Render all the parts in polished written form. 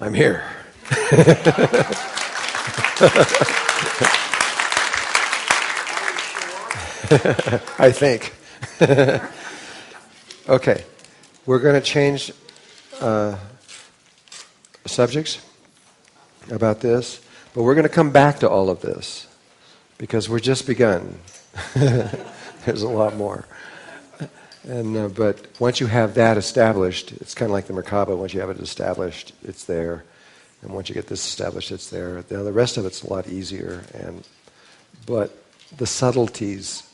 I'm here. I think. Okay, we're going to change subjects about this, but we're going to come back to all of this because we're just begun. There's a lot more. And but once you have that established, it's kind of like the Merkaba. Once you have it established, it's there. And once you get this established, it's there. Now, the rest of it's a lot easier. But the subtleties,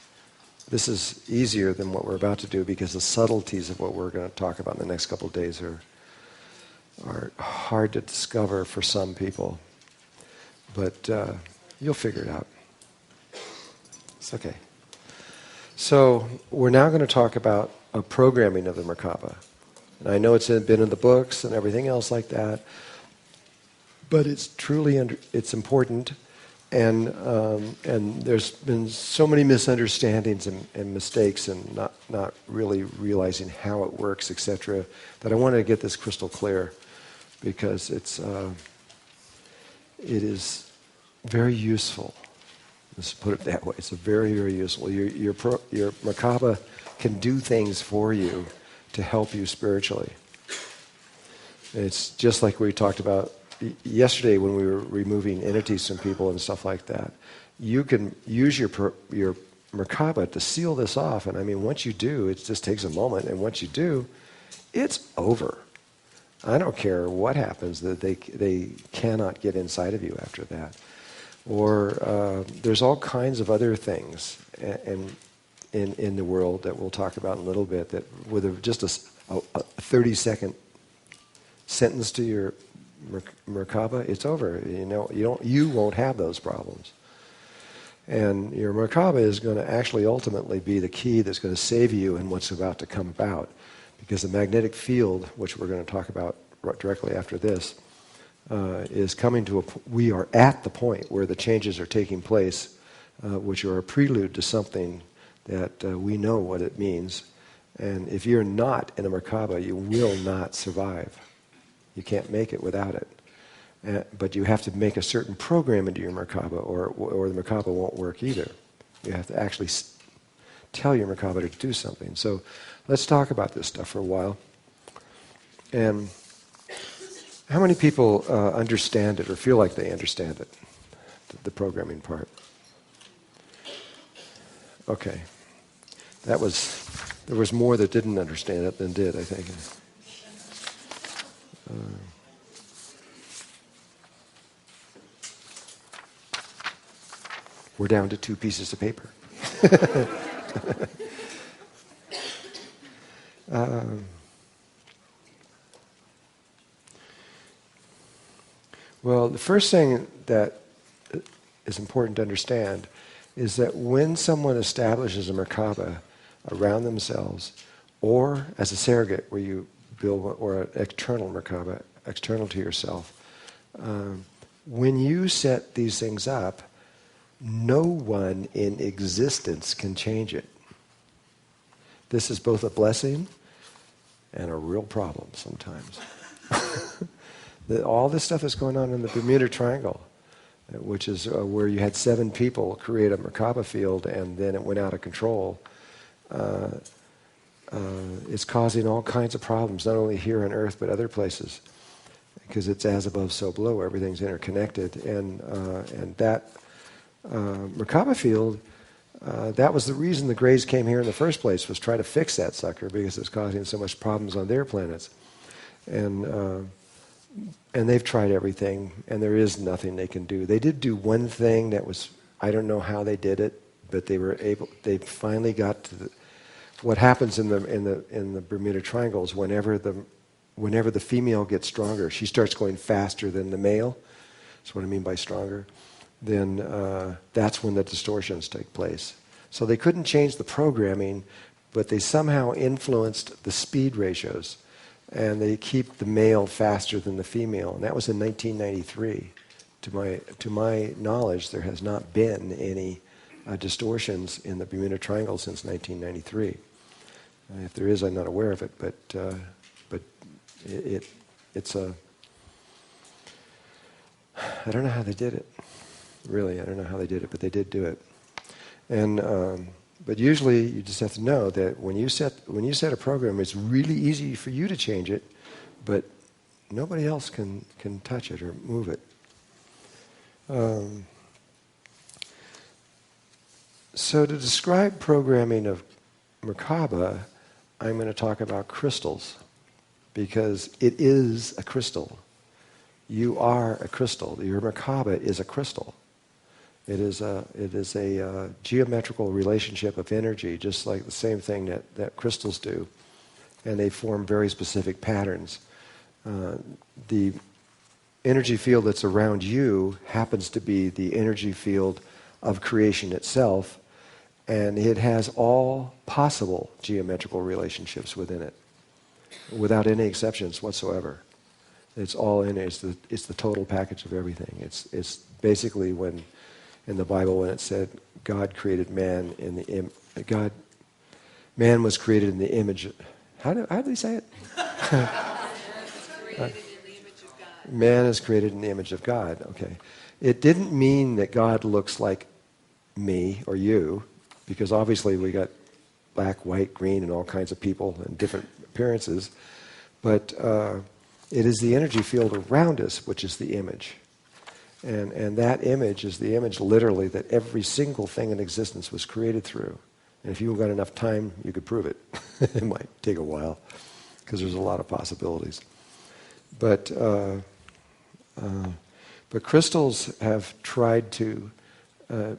this is easier than what we're about to do because the subtleties of what we're going to talk about in the next couple of days are hard to discover for some people. But you'll figure it out. It's okay. So we're now going to talk about a programming of the Merkaba. And I know it's been in the books and everything else like that, but it's truly it's important. And there's been so many misunderstandings and mistakes and not really realizing how it works, etc., that I wanted to get this crystal clear because it is very useful. Let's put it that way. It's very, very useful. Your Merkaba can do things for you to help you spiritually. It's just like we talked about yesterday when we were removing entities from people and stuff like that. You can use your Merkaba to seal this off. And I mean, once you do, it just takes a moment. And once you do, it's over. I don't care what happens, that they cannot get inside of you after that. Or there's all kinds of other things in the world that we'll talk about in a little bit that with just a 30-second sentence to your Merkaba, it's over. You won't have those problems. And your Merkaba is going to actually ultimately be the key that's going to save you in what's about to come about. Because the magnetic field, which we're going to talk about directly after this, is coming to we are at the point where the changes are taking place, which are a prelude to something that we know what it means. And if you're not in a Merkaba, you will not survive. You can't make it without it. But you have to make a certain program into your Merkaba, or the Merkaba won't work either. You have to actually tell your Merkaba to do something. So let's talk about this stuff for a while. And how many people understand it or feel like they understand it, the programming part? Okay. There was more that didn't understand it than did, I think. We're down to 2 pieces of paper. Well, the first thing that is important to understand is that when someone establishes a Merkaba around themselves, or as a surrogate where you build, or an external Merkaba, external to yourself, when you set these things up, no one in existence can change it. This is both a blessing and a real problem sometimes. All this stuff is going on in the Bermuda Triangle, which is where you had 7 people create a Merkaba field and then it went out of control. It's causing all kinds of problems, not only here on Earth but other places, because it's as above, so below. Everything's interconnected, and that Merkaba field, that was the reason the Greys came here in the first place, was try to fix that sucker because it's causing so much problems on their planets. And they've tried everything, and there is nothing they can do. They did do one thing that was, I don't know how they did it, but they finally got to what happens in the Bermuda Triangle is whenever the female gets stronger, she starts going faster than the male. That's what I mean by stronger. Then that's when the distortions take place. So they couldn't change the programming, but they somehow influenced the speed ratios. And they keep the male faster than the female. And that was in 1993. To my knowledge, there has not been any distortions in the Bermuda Triangle since 1993. If there is, I'm not aware of it, but it's a I don't know how they did it. Really, I don't know how they did it, but they did do it. And but usually, you just have to know that when you set a program, it's really easy for you to change it, but nobody else can touch it or move it. So to describe programming of Merkaba, I'm going to talk about crystals, because it is a crystal. You are a crystal. Your Merkaba is a crystal. It is a geometrical relationship of energy, just like the same thing that crystals do. And they form very specific patterns. The energy field that's around you happens to be the energy field of creation itself, and it has all possible geometrical relationships within it, without any exceptions whatsoever. It's all in it. It's the total package of everything. It's basically when in the Bible when it said God created man in the man was created in the image. How do they say it? Man is created in the image of God. Okay, it didn't mean that God looks like me or you, because obviously we got black, white, green, and all kinds of people and different appearances. But it is the energy field around us which is the image. And that image is the image literally that every single thing in existence was created through. And if you've got enough time, you could prove it. It might take a while, because there's a lot of possibilities. But crystals have tried to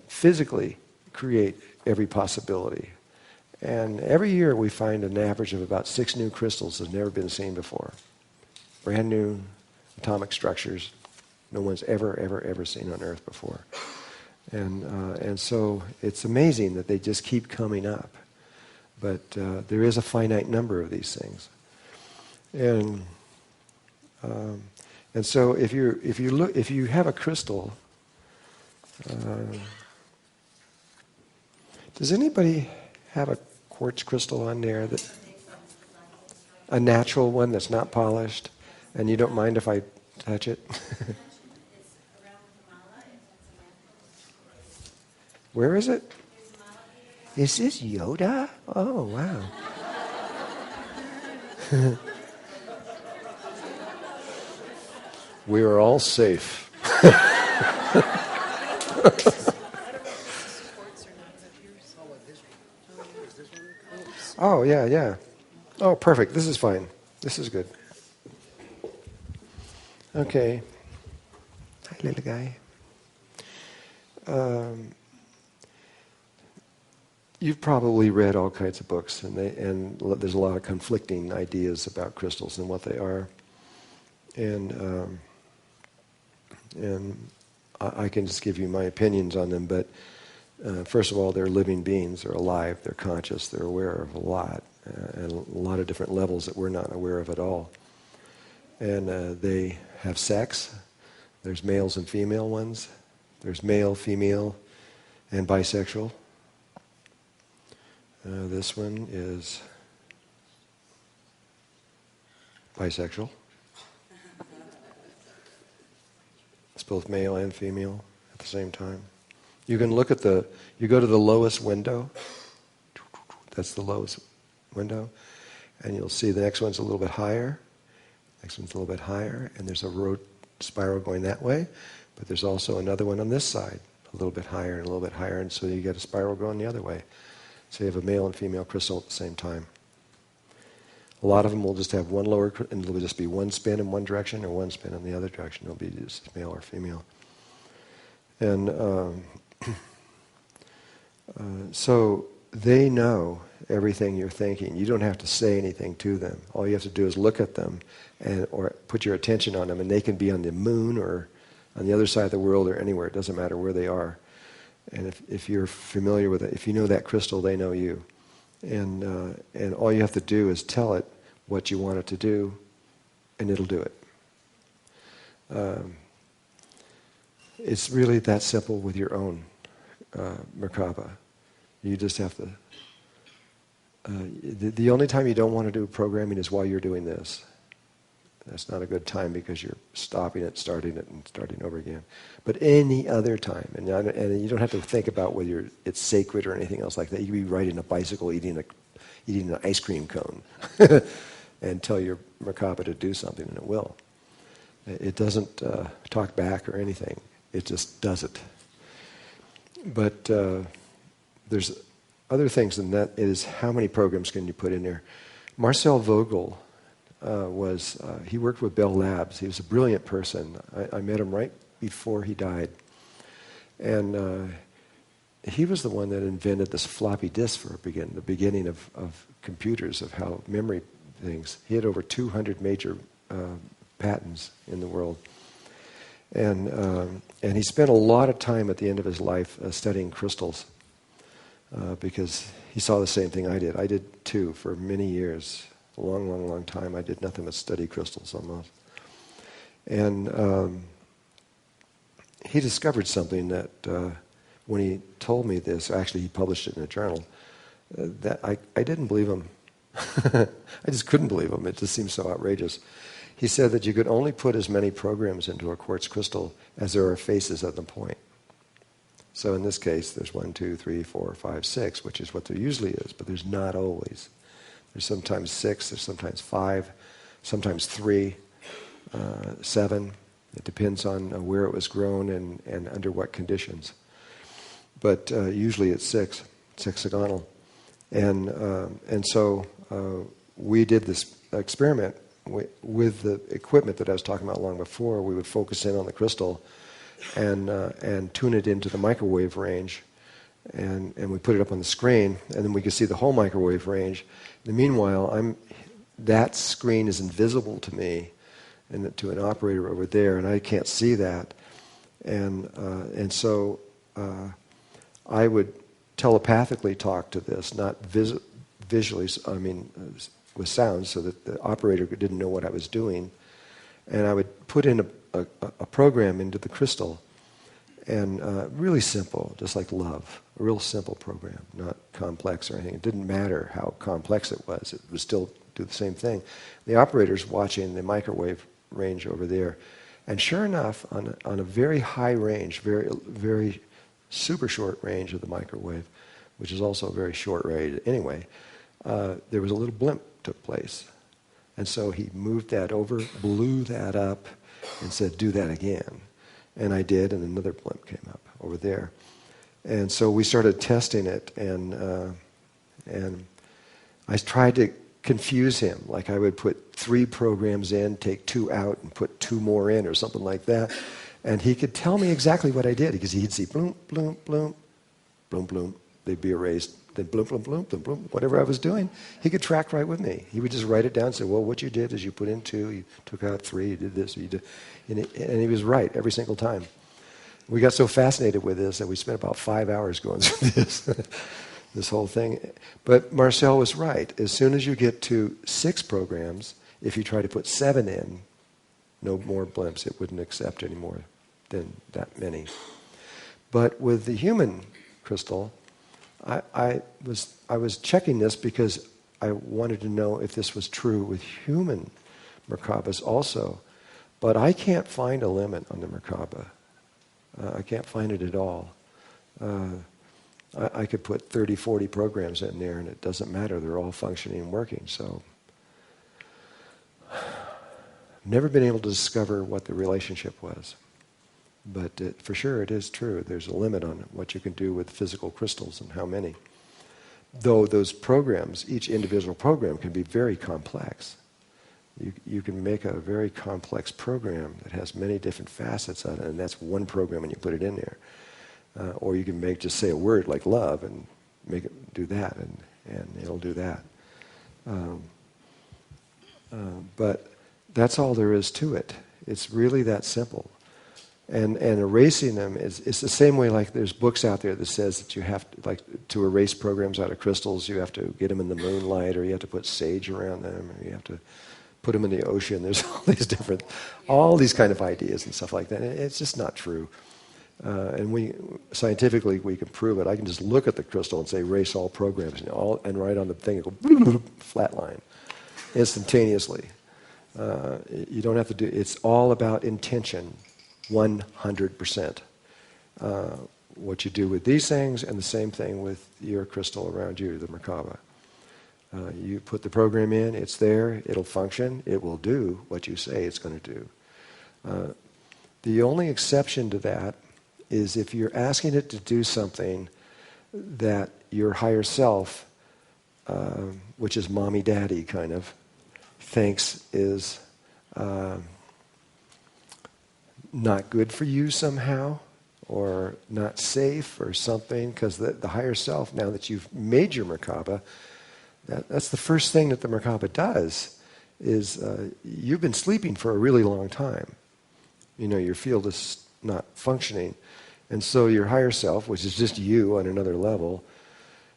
physically create every possibility. And every year we find an average of about 6 new crystals that have never been seen before. Brand new atomic structures no one's ever seen on Earth before. And so it's amazing that they just keep coming up. But there is a finite number of these things. And so if you have a crystal, does anybody have a quartz crystal on there, that a natural one that's not polished, and you don't mind if I touch it? Where is it? Is this Yoda? Oh, wow. We are all safe. Oh, yeah. Oh, perfect. This is fine. This is good. Okay. Hi, little guy. You've probably read all kinds of books, and there's a lot of conflicting ideas about crystals and what they are. And I can just give you my opinions on them, but first of all, they're living beings. They're alive. They're conscious. They're aware of a lot, and a lot of different levels that we're not aware of at all. And they have sex. There's males and female ones. There's male, female, and bisexual. This one is bisexual. It's both male and female at the same time. You can look at you go to the lowest window. That's the lowest window. And you'll see the next one's a little bit higher. Next one's a little bit higher. And there's a road spiral going that way. But there's also another one on this side, a little bit higher and a little bit higher. And so you get a spiral going the other way. So you have a male and female crystal at the same time. A lot of them will just have one lower, and it'll just be one spin in one direction or one spin in the other direction. It'll be just male or female. And so they know everything you're thinking. You don't have to say anything to them. All you have to do is look at them or put your attention on them, and they can be on the moon or on the other side of the world or anywhere. It doesn't matter where they are. And if you're familiar with it, if you know that crystal, they know you. And all you have to do is tell it what you want it to do, and it'll do it. It's really that simple with your own Merkaba. You just have to... the only time you don't want to do programming is while you're doing this. That's not a good time because you're stopping it, starting it, and starting over again. But any other time, and you don't have to think about whether it's sacred or anything else like that. You can be riding a bicycle, eating an ice cream cone, and tell your Merkaba to do something, and it will. It doesn't talk back or anything. It just does it. But there's other things than that. Is how many programs can you put in there? Marcel Vogel he worked with Bell Labs. He was a brilliant person. I met him right before he died. And he was the one that invented this floppy disk for the beginning of computers, of how memory things. He had over 200 major patents in the world. And he spent a lot of time at the end of his life studying crystals because he saw the same thing I did. I did too for many years. A long, long, long time. I did nothing but study crystals almost. And he discovered something that when he told me this, actually he published it in a journal, that I didn't believe him. I just couldn't believe him. It just seemed so outrageous. He said that you could only put as many programs into a quartz crystal as there are faces at the point. So in this case, there's 1, 2, 3, 4, 5, 6, which is what there usually is, but there's not always. There's sometimes 6, there's sometimes 5, sometimes 3, 7. It depends on where it was grown and under what conditions. But usually it's 6. It's hexagonal. And so we did this experiment with the equipment that I was talking about long before. We would focus in on the crystal and tune it into the microwave range. And we put it up on the screen, and then we could see the whole microwave range. In the meanwhile, that screen is invisible to me and to an operator over there, and I can't see that. And so I would telepathically talk to this, not visually, with sound, so that the operator didn't know what I was doing. And I would put in a program into the crystal, and really simple, just like love. A real simple program, not complex or anything. It didn't matter how complex it was. It would still do the same thing. The operator's watching the microwave range over there. And sure enough, on a very high range, very, very super short range of the microwave, which is also a very short range anyway, there was a little blimp took place. And so he moved that over, blew that up, and said, do that again. And I did, and another blimp came up over there. And so we started testing it, and I tried to confuse him. Like I would put 3 programs in, take 2 out, and put 2 more in, or something like that. And he could tell me exactly what I did, because he'd see bloom, bloom, bloom, bloom, bloom. They'd be erased. Then bloom, bloom, bloom, bloom, bloom. Whatever I was doing, he could track right with me. He would just write it down and say, well, what you did is you put in 2, you took out 3, you did this, you did. And he was right every single time. We got so fascinated with this that we spent about 5 hours going through this whole thing. But Marcel was right. As soon as you get to 6 programs, if you try to put 7 in, no more blimps. It wouldn't accept any more than that many. But with the human crystal, I was checking this because I wanted to know if this was true with human Merkabas also. But I can't find a limit on the Merkaba. I can't find it at all. I could put 30, 40 programs in there, and it doesn't matter. They're all functioning and working. So, never been able to discover what the relationship was. But for sure, it is true. There's a limit on what you can do with physical crystals and how many. Though those programs, each individual program can be very complex. You can make a very complex program that has many different facets on it, and that's one program and you put it in there. Or you can just say a word like love and make it do that, and it'll do that. But that's all there is to it. It's really that simple. And erasing them is the same way, like there's books out there that says that you have to erase programs out of crystals, you have to get them in the moonlight, or you have to put sage around them, or you have to put them in the ocean. There's all these kind of ideas and stuff like that. It's just not true. And scientifically we can prove it. I can just look at the crystal and say erase all programs, and write on the thing and go flat line instantaneously. You don't have to do, it's all about intention, 100%. What you do with these things, and the same thing with your crystal around you, the Merkaba. You put the program in, it's there, it'll function, it will do what you say it's going to do. The only exception to that is if you're asking it to do something that your higher self, which is mommy daddy kind of, thinks is not good for you somehow, or not safe or something, because the higher self, now that you've made your Merkaba, that's the first thing that the Merkaba does, is you've been sleeping for a really long time. Your field is not functioning. And so your higher self, which is just you on another level,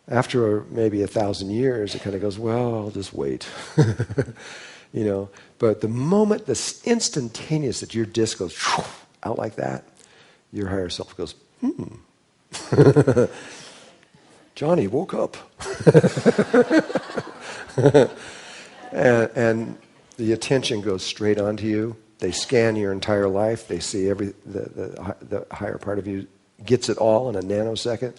after maybe 1,000 years, it kind of goes, well, I'll just wait. But the moment, the instantaneous that your disc goes out like that, your higher self goes, Johnny woke up. and the attention goes straight onto you. They scan your entire life. They see the higher part of you gets it all in a nanosecond,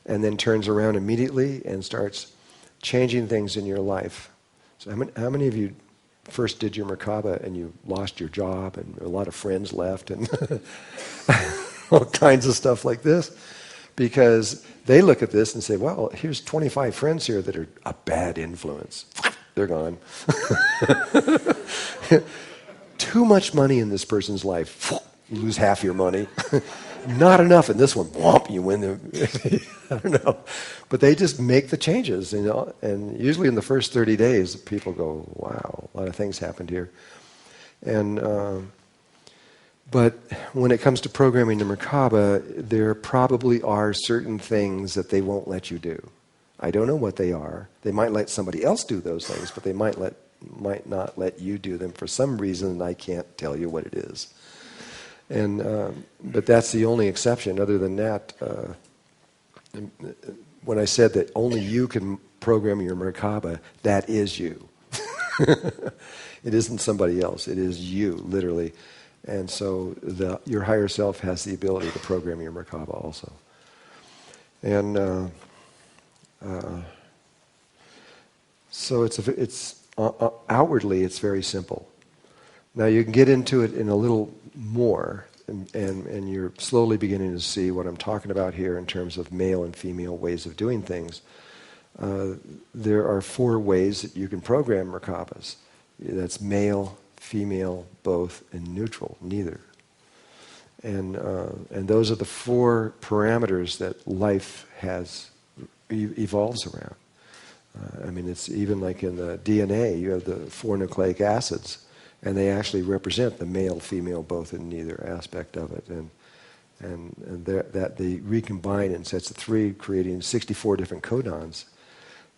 and then turns around immediately and starts changing things in your life. So how many of you first did your Merkaba and you lost your job and a lot of friends left and all kinds of stuff like this? Because they look at this and say, well, here's 25 friends here that are a bad influence. They're gone. Too much money in this person's life. You lose half your money. Not enough in this one. Whomp, you win the... I don't know. But they just make the changes. And usually in the first 30 days, people go, wow, a lot of things happened here. And... But when it comes to programming the Merkaba, there probably are certain things that they won't let you do. I don't know what they are. They might let somebody else do those things, but they might not let you do them for some reason, and I can't tell you what it is. And but that's the only exception. Other than that, when I said that only you can program your Merkaba, that is you. It isn't somebody else. It is you, literally. And so your higher self has the ability to program your Merkaba also. And so it's outwardly it's very simple. Now you can get into it in a little more, and you're slowly beginning to see what I'm talking about here in terms of male and female ways of doing things. There are 4 ways that you can program Merkabas. That's male, female, both, and neutral, neither. And those are the 4 parameters that life evolves around. It's even like in the DNA, you have the 4 nucleic acids, and they actually represent the male, female, both, and neither aspect of it. And that they recombine in sets of 3, creating 64 different codons.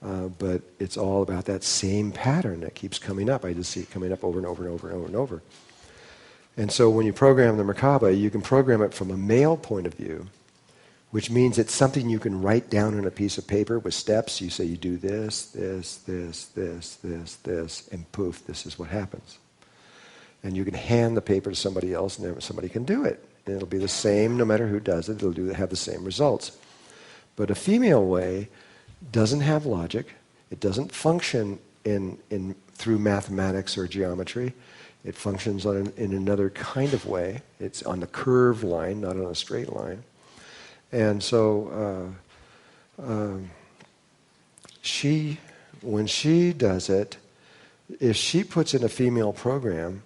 But it's all about that same pattern that keeps coming up. I just see it coming up over and over and over and over and over. And so when you program the Merkaba, you can program it from a male point of view, which means it's something you can write down on a piece of paper with steps. You say you do this, this, this, this, this, this, and poof, this is what happens. And you can hand the paper to somebody else, and somebody can do it. And it'll be the same no matter who does it. It'll have the same results. But a female way doesn't have logic. It doesn't function through mathematics or geometry. It functions in another kind of way. It's on the curved line, not on a straight line. And so when she does it, if she puts in a female program,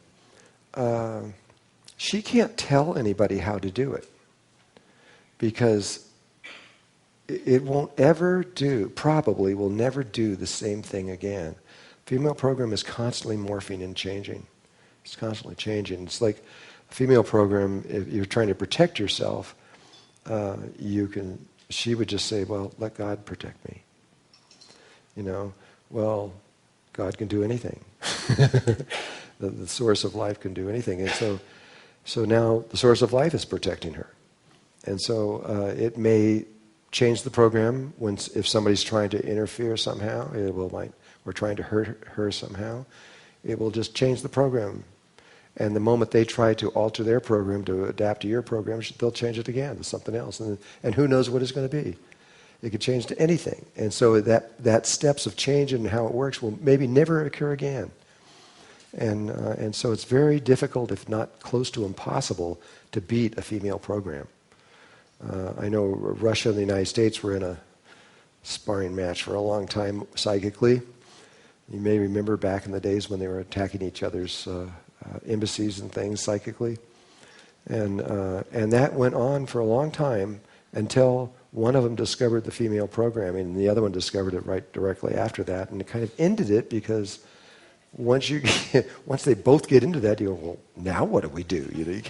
she can't tell anybody how to do it, because it won't ever do, probably will never do the same thing again. Female program is constantly morphing and changing. It's constantly changing. It's like a female program, if you're trying to protect yourself, she would just say, well, let God protect me. Well, God can do anything. The source of life can do anything. And so now the source of life is protecting her. And so it may change the program if somebody's trying to interfere somehow, or trying to hurt her somehow. It will just change the program. And the moment they try to alter their program to adapt to your program, they'll change it again to something else. And who knows what it's going to be. It could change to anything. And so that steps of change and how it works will maybe never occur again. And so it's very difficult, if not close to impossible, to beat a female program. I know Russia and the United States were in a sparring match for a long time psychically. You may remember back in the days when they were attacking each other's embassies and things psychically. And that went on for a long time until one of them discovered the female programming and the other one discovered it right directly after that. And it kind of ended it because once they both get into that, you go, well, now what do we do? You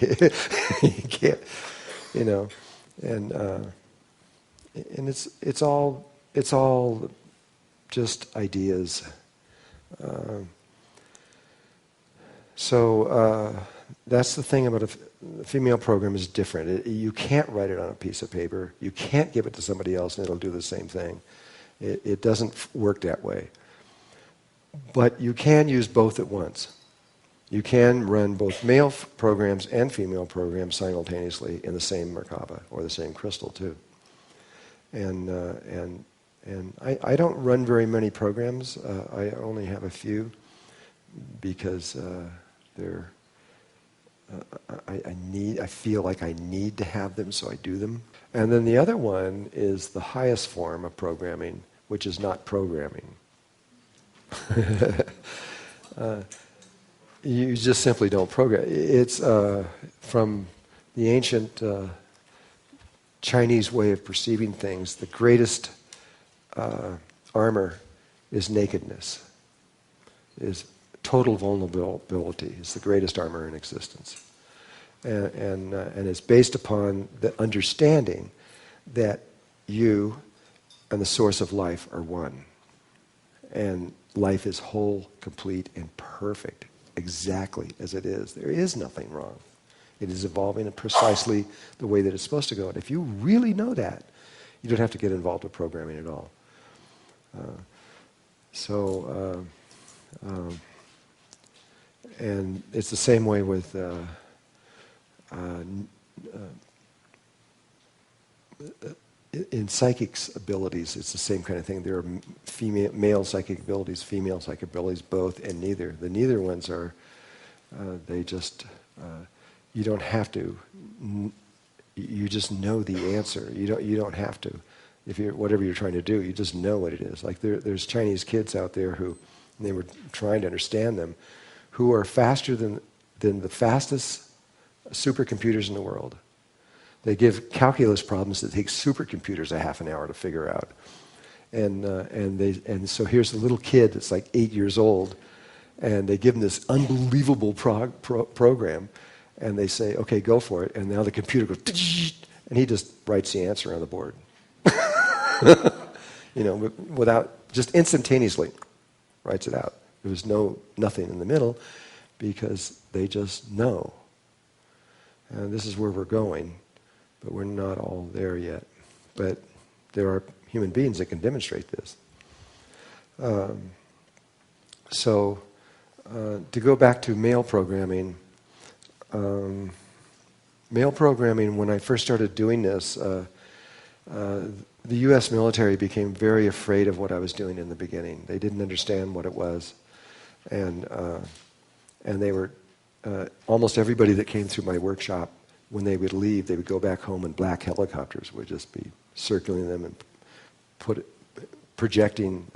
can't, and it's all just ideas. So that's the thing about the female program is different. You can't write it on a piece of paper. You can't give it to somebody else and it'll do the same thing. It doesn't work that way. But you can use both at once. You can run both male programs and female programs simultaneously in the same Merkaba or the same crystal too. And I don't run very many programs. I only have a few because I feel like I need to have them, so I do them. And then the other one is the highest form of programming, which is not programming. You just simply don't program. It's from the ancient Chinese way of perceiving things. The greatest armor is nakedness, is total vulnerability is the greatest armor in existence. And it's based upon the understanding that you and the source of life are one. And life is whole, complete, and perfect, exactly as it is. There is nothing wrong. It is evolving in precisely the way that it's supposed to go. And if you really know that, you don't have to get involved with programming at all. And it's the same way with in psychics abilities. It's the same kind of thing. There are male psychic abilities, female psychic abilities, both, and neither. The neither ones are they just you don't have to. You just know the answer. You don't have to. If you're whatever you're trying to do, you just know what it is. Like there's Chinese kids out there who, and they were trying to understand them, who are faster than the fastest supercomputers in the world. They give calculus problems that take supercomputers a half an hour to figure out. And so here's a little kid that's like 8 years old, and they give him this unbelievable program, and they say, okay, go for it. And now the computer goes, and he just writes the answer on the board. Without, just instantaneously writes it out. There was nothing in the middle because they just know. And this is where we're going, but we're not all there yet. But there are human beings that can demonstrate this. To go back to male programming, when I first started doing this, the U.S. military became very afraid of what I was doing in the beginning. They didn't understand what it was. And they were, almost everybody that came through my workshop, when they would leave, they would go back home and black helicopters would just be circling them and projecting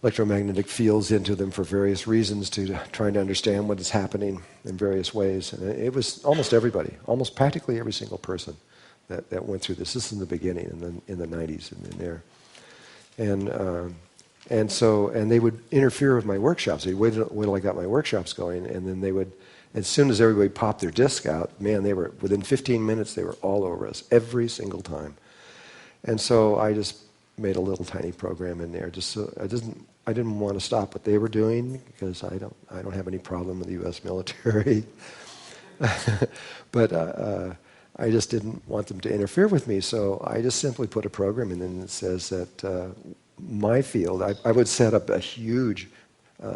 electromagnetic fields into them for various reasons, to trying to understand what is happening in various ways. And it was almost everybody, almost practically every single person that went through this. This is in the beginning, and then in the 90s and in there. And they would interfere with my workshops. They'd wait until I got my workshops going, and then they would, as soon as everybody popped their disc out, man, they were, within 15 minutes, they were all over us, every single time. And so I just made a little tiny program in there, just so I didn't want to stop what they were doing, because I don't have any problem with the U.S. military. But I just didn't want them to interfere with me, so I just simply put a program in that says that my field, I would set up a huge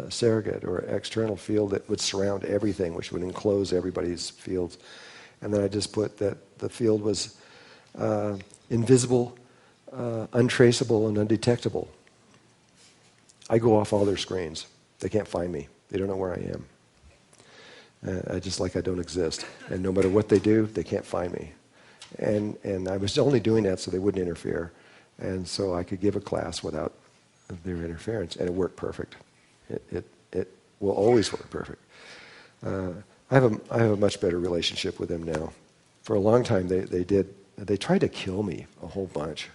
surrogate or external field that would surround everything, which would enclose everybody's fields. And then I just put that the field was invisible, untraceable, and undetectable. I go off all their screens. They can't find me. They don't know where I am. I just like I don't exist. And no matter what they do, they can't find me. And I was only doing that so they wouldn't interfere. And so I could give a class without their interference. And it worked perfect. It will always work perfect. I have a much better relationship with them now. For a long time, they tried to kill me a whole bunch.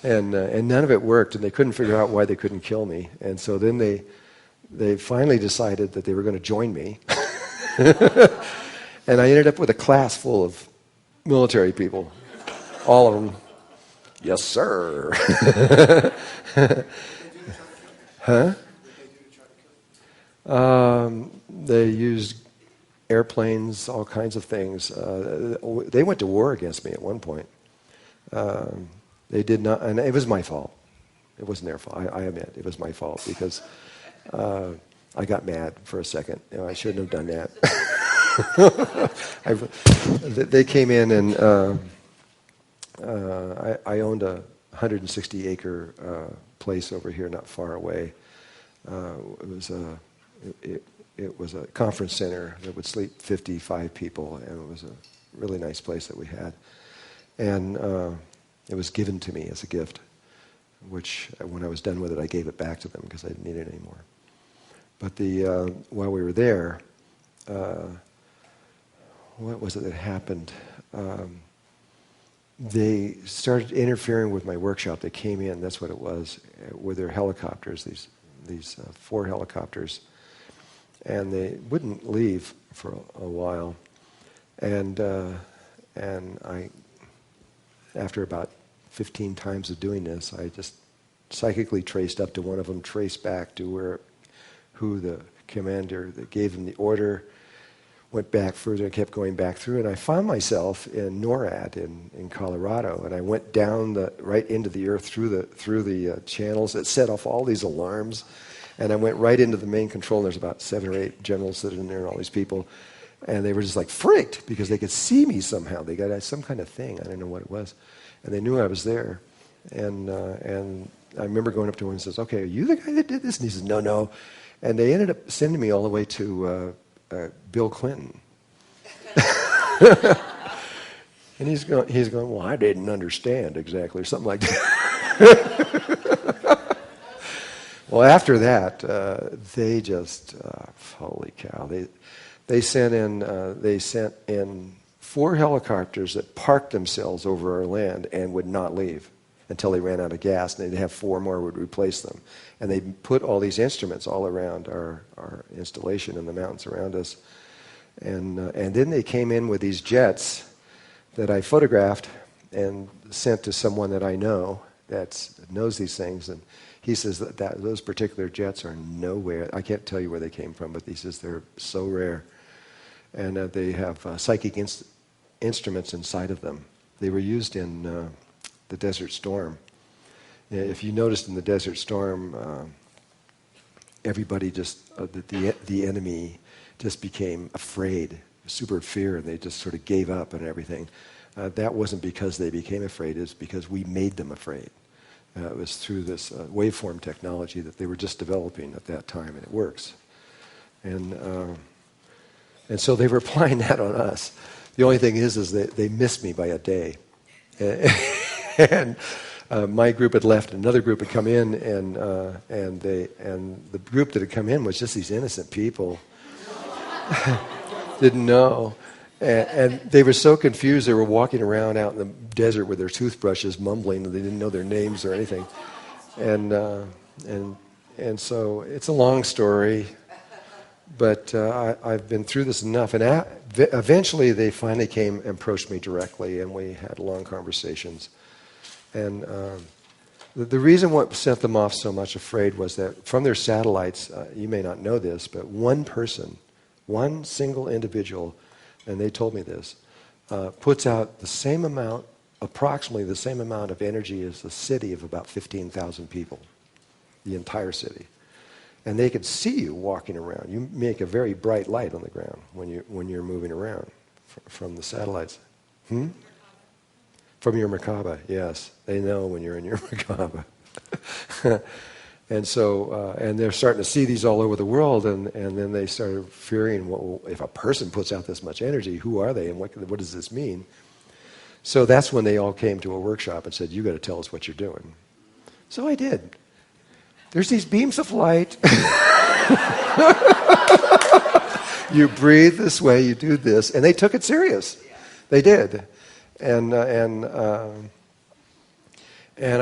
And none of it worked, and they couldn't figure out why they couldn't kill me. And so then they finally decided that they were going to join me. And I ended up with a class full of military people. All of them. Yes, sir. Huh? They used airplanes, all kinds of things. They went to war against me at one point. They did not, and it was my fault. It wasn't their fault. I admit it was my fault because I got mad for a second. I shouldn't have done that. They came in and I owned a 160-acre place over here, not far away. It was a conference center that would sleep 55 people, and it was a really nice place that we had. And it was given to me as a gift, which when I was done with it, I gave it back to them because I didn't need it anymore. But while we were there, what was it that happened? They started interfering with my workshop. They came in, that's what it was, with their helicopters, these 4 helicopters. And they wouldn't leave for a while. And I, after about 15 times of doing this, I just psychically traced up to one of them, traced back to who the commander that gave him the order, went back further and kept going back through, and I found myself in NORAD in Colorado, and I went down right into the earth through the channels that set off all these alarms, and I went right into the main control. And there's about 7 or 8 generals sitting in there and all these people, and they were just like freaked because they could see me somehow. They got some kind of thing. I don't know what it was, and they knew I was there, and I remember going up to him and says, "Okay, are you the guy that did this?" And he says, "No." And they ended up sending me all the way to Bill Clinton. And he's going, "Well, I didn't understand exactly," or something like that. Well, after that, they just, holy cow, they sent in 4 helicopters that parked themselves over our land and would not leave until they ran out of gas, and they'd have 4 more would replace them. And they put all these instruments all around our installation in the mountains around us. And then they came in with these jets that I photographed and sent to someone that I know that knows these things. And he says that those particular jets are nowhere. I can't tell you where they came from, but he says they're so rare. And they have psychic instruments inside of them. They were used in the Desert Storm. If you noticed in the Desert Storm, everybody just, the enemy just became afraid, super fear, and they just sort of gave up and everything. That wasn't because they became afraid, it's because we made them afraid. It was through this waveform technology that they were just developing at that time, and it works. And so they were applying that on us. The only thing is that they missed me by a day. And my group had left, another group had come in, and the group that had come in was just these innocent people. Didn't know. And they were so confused, they were walking around out in the desert with their toothbrushes, mumbling, and they didn't know their names or anything. And so it's a long story, but I've been through this enough. And eventually they finally came and approached me directly, and we had long conversations. And the reason what sent them off so much afraid was that from their satellites, you may not know this, but one person, one single individual, and they told me this, puts out the same amount, approximately the same amount of energy as a city of about 15,000 people, the entire city. And they could see you walking around. You make a very bright light on the ground when you're moving around from the satellites. From your Merkaba, yes. They know when you're in your Merkaba. And so, and they're starting to see these all over the world, and then they started fearing, well, if a person puts out this much energy, who are they, and what does this mean? So that's when they all came to a workshop and said, you got to tell us what you're doing. So I did. There's these beams of light. You breathe this way, you do this, and they took it serious. They did, and I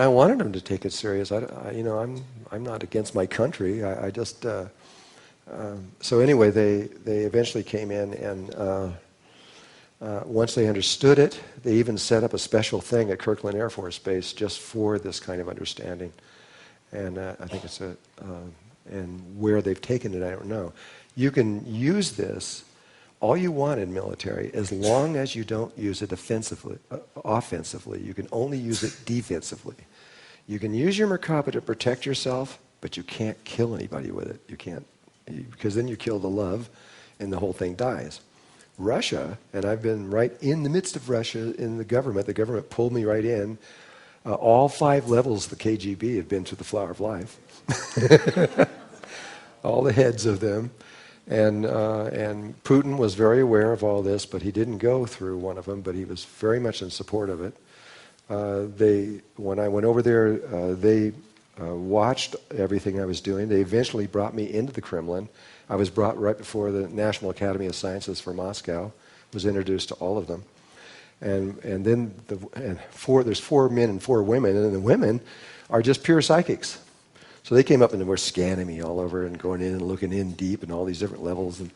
wanted them to take it serious. I'm not against my country. I just so anyway, they eventually came in, and once they understood it, they even set up a special thing at Kirkland Air Force Base just for this kind of understanding. And I think it's and where they've taken it, I don't know. You can use this all you want in military as long as you don't use it offensively. You can only use it defensively. You can use your Merkaba to protect yourself, but you can't kill anybody with it. You can't, because then you kill the love and the whole thing dies. Russia, and I've been right in the midst of Russia in the government pulled me right in. All 5 levels of the KGB have been to the Flower of Life. All the heads of them. And Putin was very aware of all this, but he didn't go through one of them, but he was very much in support of it. When I went over there, they watched everything I was doing. They eventually brought me into the Kremlin. I was brought right before the National Academy of Sciences for Moscow, was introduced to all of them. And then there's 4 men and 4 women, and the women are just pure psychics. So they came up and were scanning me all over and going in and looking in deep and all these different levels. And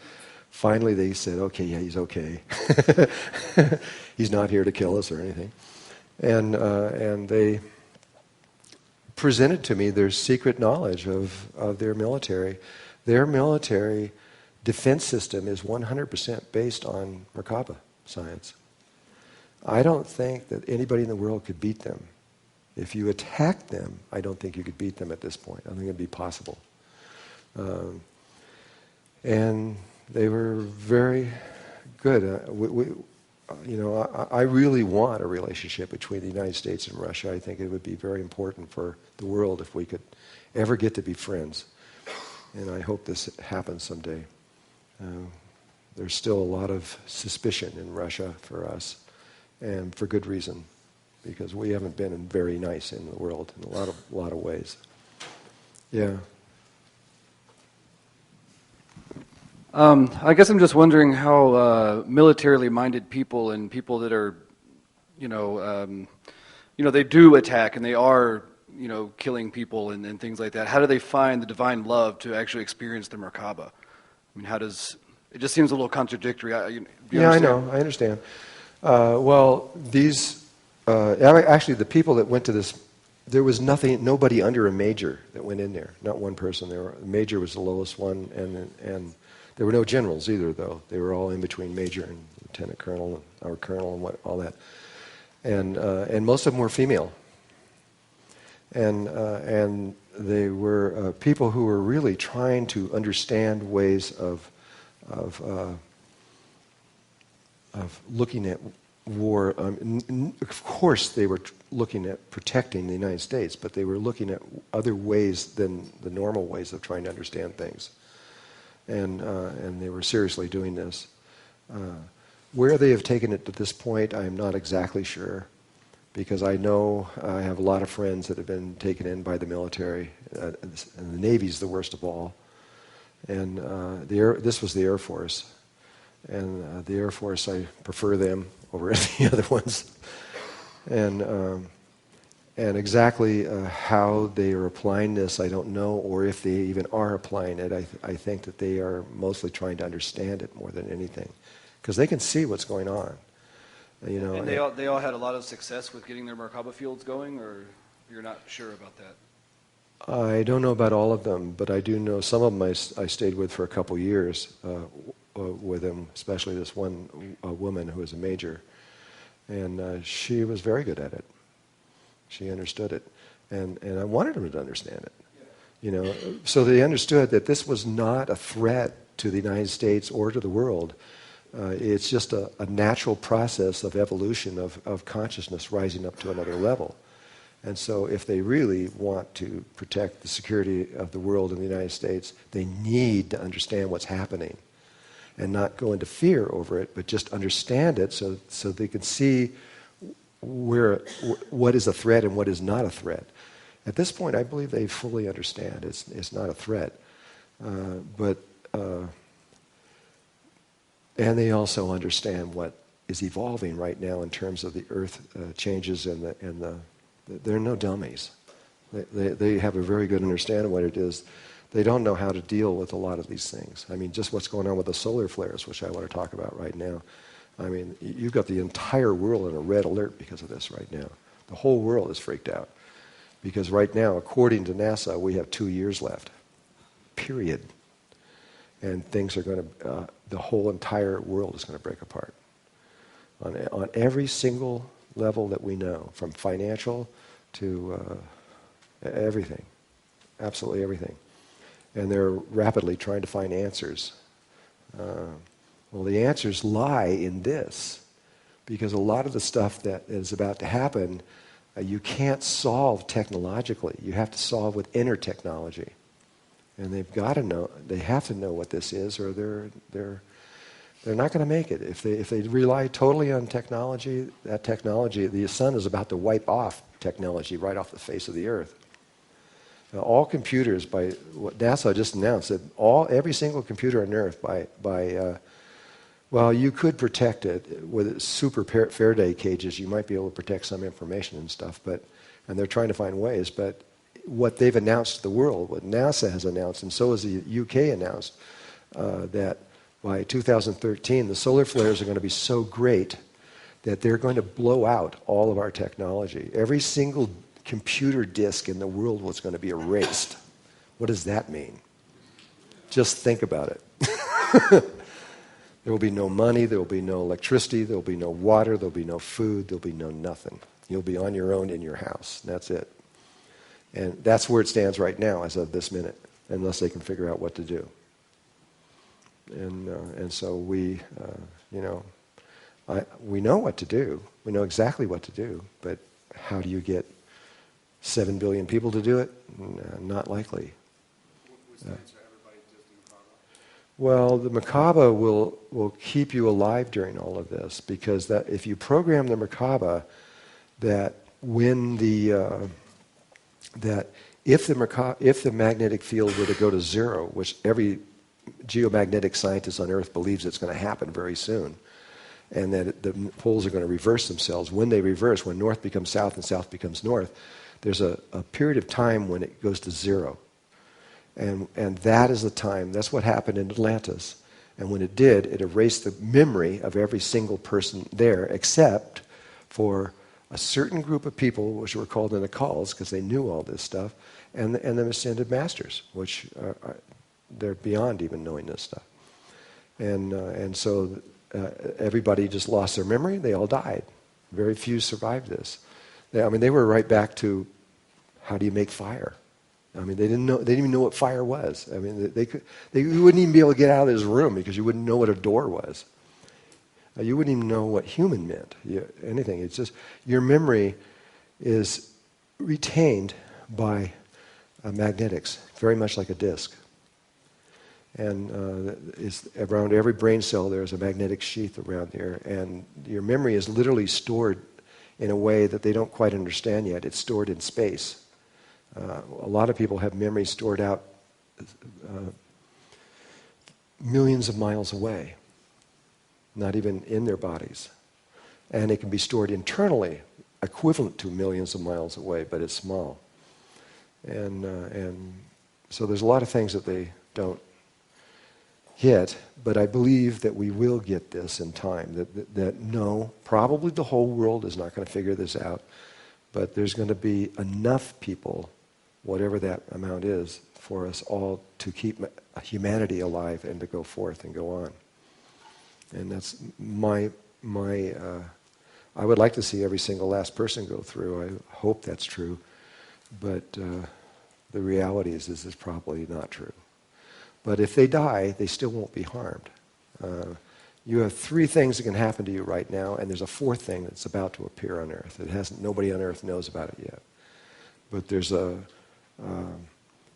finally they said, okay, yeah, he's okay. He's not here to kill us or anything. And they presented to me their secret knowledge of their military. Their military defense system is 100% based on Merkaba science. I don't think that anybody in the world could beat them. If you attacked them, I don't think you could beat them at this point. I don't think it'd be possible. And they were very good. I really want a relationship between the United States and Russia. I think it would be very important for the world if we could ever get to be friends. And I hope this happens someday. There's still a lot of suspicion in Russia for us, and for good reason, because we haven't been very nice in the world in a lot of ways. Yeah. I guess I'm just wondering how militarily minded people and people that are, they do attack and they are, killing people and things like that. How do they find the divine love to actually experience the Merkaba? I mean, it just seems a little contradictory. I know. I understand. Well, these, actually the people that went to this, there was nobody under a major that went in there. Not one person. The major was the lowest one, and there were no generals either, though. They were all in between major and lieutenant colonel, or colonel, and all that. And most of them were female. And they were people who were really trying to understand ways of looking at war. Of course, they were looking at protecting the United States, but they were looking at other ways than the normal ways of trying to understand things. And they were seriously doing this. Where they have taken it to this point, I am not exactly sure, because I know I have a lot of friends that have been taken in by the military, and the Navy's the worst of all. And this was the Air Force. And the Air Force, I prefer them over the other ones. And exactly how they are applying this, I don't know, or if they even are applying it. I think that they are mostly trying to understand it more than anything, because they can see what's going on. And they all had a lot of success with getting their Merkaba fields going, or you're not sure about that? I don't know about all of them, but I do know some of them I stayed with for a couple years with them, especially this one woman who was a major. And she was very good at it. She understood it. And I wanted them to understand it. So they understood that this was not a threat to the United States or to the world. It's just a natural process of evolution of consciousness rising up to another level. And so if they really want to protect the security of the world and the United States, they need to understand what's happening and not go into fear over it, but just understand it so they can see what is a threat and what is not a threat. At this point, I believe they fully understand it's not a threat. And they also understand what is evolving right now in terms of the earth changes and they're no dummies. They have a very good understanding of what it is. They don't know how to deal with a lot of these things. I mean, just what's going on with the solar flares, which I want to talk about right now. I mean, you've got the entire world in a red alert because of this right now. The whole world is freaked out. Because right now, according to NASA, we have 2 years left. Period. And things are going to, the whole entire world is going to break apart. On every single level that we know, from financial to everything. Absolutely everything. And they're rapidly trying to find answers. Well, the answers lie in this. Because a lot of the stuff that is about to happen, you can't solve technologically. You have to solve with inner technology. And they've got to know, they have to know what this is, or they're not going to make it. If they rely totally on technology, that technology, the sun is about to wipe off technology right off the face of the earth. Now, all computers, by what NASA just announced, that every single computer on Earth, well, you could protect it with super Faraday cages. You might be able to protect some information and stuff, and they're trying to find ways. But what they've announced to the world, what NASA has announced, and so has the UK announced, that by 2013, the solar flares are going to be so great that they're going to blow out all of our technology. Every single computer disk in the world was going to be erased. What does that mean? Just think about it. There will be no money, there will be no electricity, there will be no water, there will be no food, there will be no nothing. You'll be on your own in your house. That's it. And that's where it stands right now as of this minute, unless they can figure out what to do. And so we know what to do. We know exactly what to do, but how do you get 7 billion people to do it? Not likely. Well, the Merkaba will keep you alive during all of this, because that if you program the Merkaba, that when that if the magnetic field were to go to zero, which every geomagnetic scientist on Earth believes it's going to happen very soon, and that the poles are going to reverse themselves. When they reverse, when north becomes south and south becomes north, there's a period of time when it goes to zero. And that is the time, that's what happened in Atlantis. And when it did, it erased the memory of every single person there, except for a certain group of people, which were called the Nakals, because they knew all this stuff, and the Ascended Masters, which they're beyond even knowing this stuff. And so everybody just lost their memory. They all died. Very few survived this. They were right back to, how do you make fire? They didn't even know what fire was. You wouldn't even be able to get out of this room because you wouldn't know what a door was. You wouldn't even know what human meant. Anything. It's just your memory is retained by magnetics, very much like a disc. And it's around every brain cell there's a magnetic sheath around there, and your memory is literally stored in a way that they don't quite understand yet. It's stored in space. A lot of people have memory stored out millions of miles away, not even in their bodies. And it can be stored internally, equivalent to millions of miles away, but it's small. And so there's a lot of things that they don't get, but I believe that we will get this in time. That no, probably the whole world is not going to figure this out, but there's going to be enough people, whatever that amount is, for us all to keep humanity alive and to go forth and go on. And that's my I would like to see every single last person go through. I hope that's true, but the reality is this is probably not true. But if they die, they still won't be harmed. You have three things that can happen to you right now, and there's a fourth thing that's about to appear on Earth. Nobody on Earth knows about it yet. But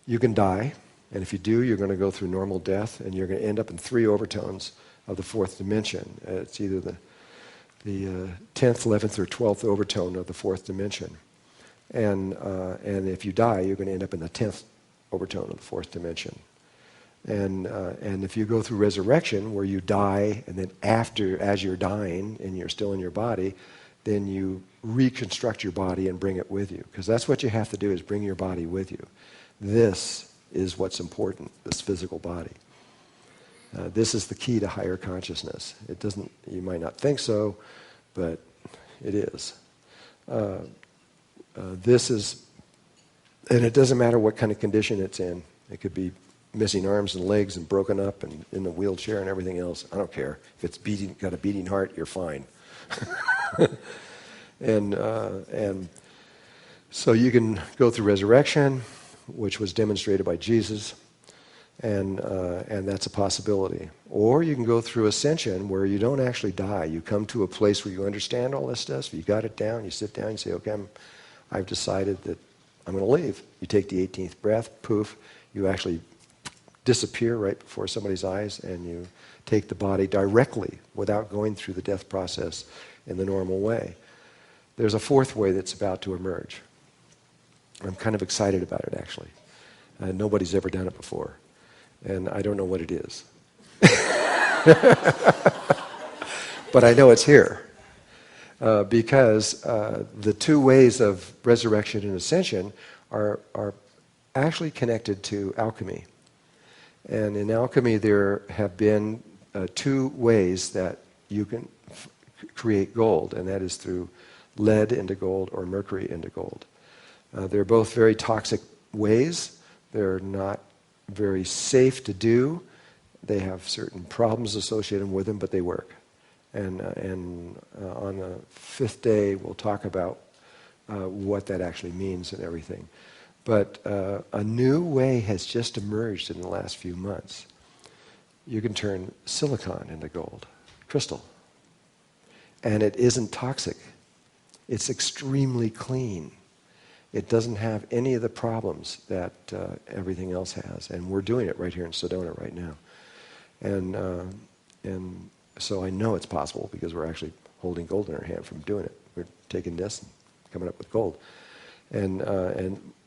you can die, and if you do, you're going to go through normal death, and you're going to end up in three overtones of the fourth dimension. It's either the 10th, 11th, or 12th overtone of the fourth dimension. And if you die, you're going to end up in the 10th overtone of the fourth dimension. And if you go through resurrection, where you die, and then as you're dying, and you're still in your body, then you reconstruct your body and bring it with you. Because that's what you have to do, is bring your body with you. This is what's important, this physical body. This is the key to higher consciousness. You might not think so, but it is. This is, and it doesn't matter what kind of condition it's in. It could be missing arms and legs and broken up and in a wheelchair and everything else. I don't care. If it's got a beating heart, you're fine. And so you can go through resurrection, which was demonstrated by Jesus, and that's a possibility. Or you can go through ascension, where you don't actually die. You come to a place where you understand all this stuff. You got it down. You sit down. You say, okay, I've decided that I'm going to leave. You take the 18th breath. Poof. You actually disappear right before somebody's eyes, and you take the body directly without going through the death process in the normal way. There's a fourth way that's about to emerge. I'm kind of excited about it, actually. Nobody's ever done it before, and I don't know what it is. But I know it's here, because the two ways of resurrection and ascension are actually connected to alchemy. And in alchemy, there have been two ways that you can create gold, and that is through lead into gold or mercury into gold. They're both very toxic ways. They're not very safe to do. They have certain problems associated with them, but they work. And on the fifth day, we'll talk about what that actually means and everything. But a new way has just emerged in the last few months. You can turn silicon into gold, crystal. And it isn't toxic. It's extremely clean. It doesn't have any of the problems that everything else has. And we're doing it right here in Sedona right now. And so I know it's possible, because we're actually holding gold in our hand from doing it. We're taking this and coming up with gold.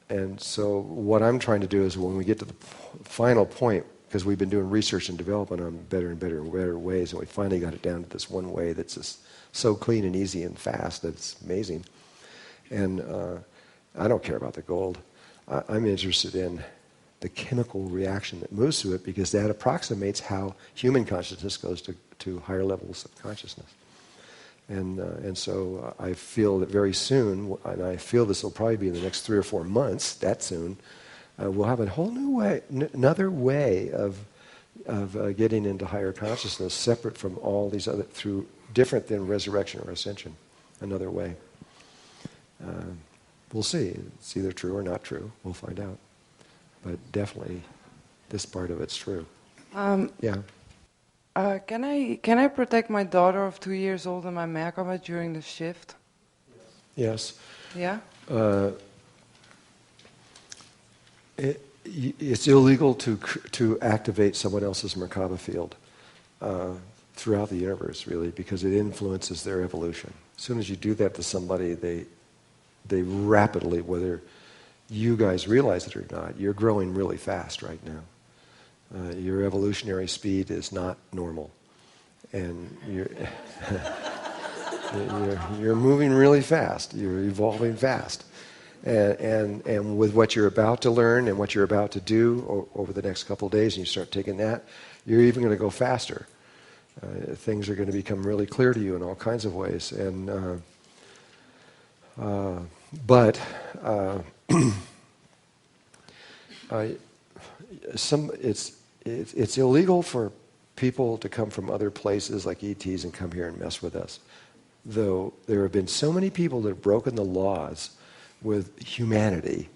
And so what I'm trying to do is, when we get to the final point, because we've been doing research and development on better and better and better ways, and we finally got it down to this one way that's just so clean and easy and fast that it's amazing. And I don't care about the gold. I'm interested in the chemical reaction that moves through it, because that approximates how human consciousness goes to higher levels of consciousness. And so I feel that very soon, and I feel this will probably be in the next 3 or 4 months, that soon, we'll have a whole new way, another way of getting into higher consciousness, separate from all these other, different than resurrection or ascension, another way. We'll see. It's either true or not true. We'll find out. But definitely, this part of it's true. Yeah. Can I protect my daughter of 2 years old in my Merkaba during the shift? Yes. Yeah? It's illegal to activate someone else's Merkaba field throughout the universe, really, because it influences their evolution. As soon as you do that to somebody, they rapidly, whether you guys realize it or not, you're growing really fast right now. Your evolutionary speed is not normal, and you're moving really fast. You're evolving fast, and with what you're about to learn and what you're about to do over the next couple of days, and you start taking that, you're even going to go faster. Things are going to become really clear to you in all kinds of ways, but it's illegal for people to come from other places like ETs and come here and mess with us. Though there have been so many people that have broken the laws with humanity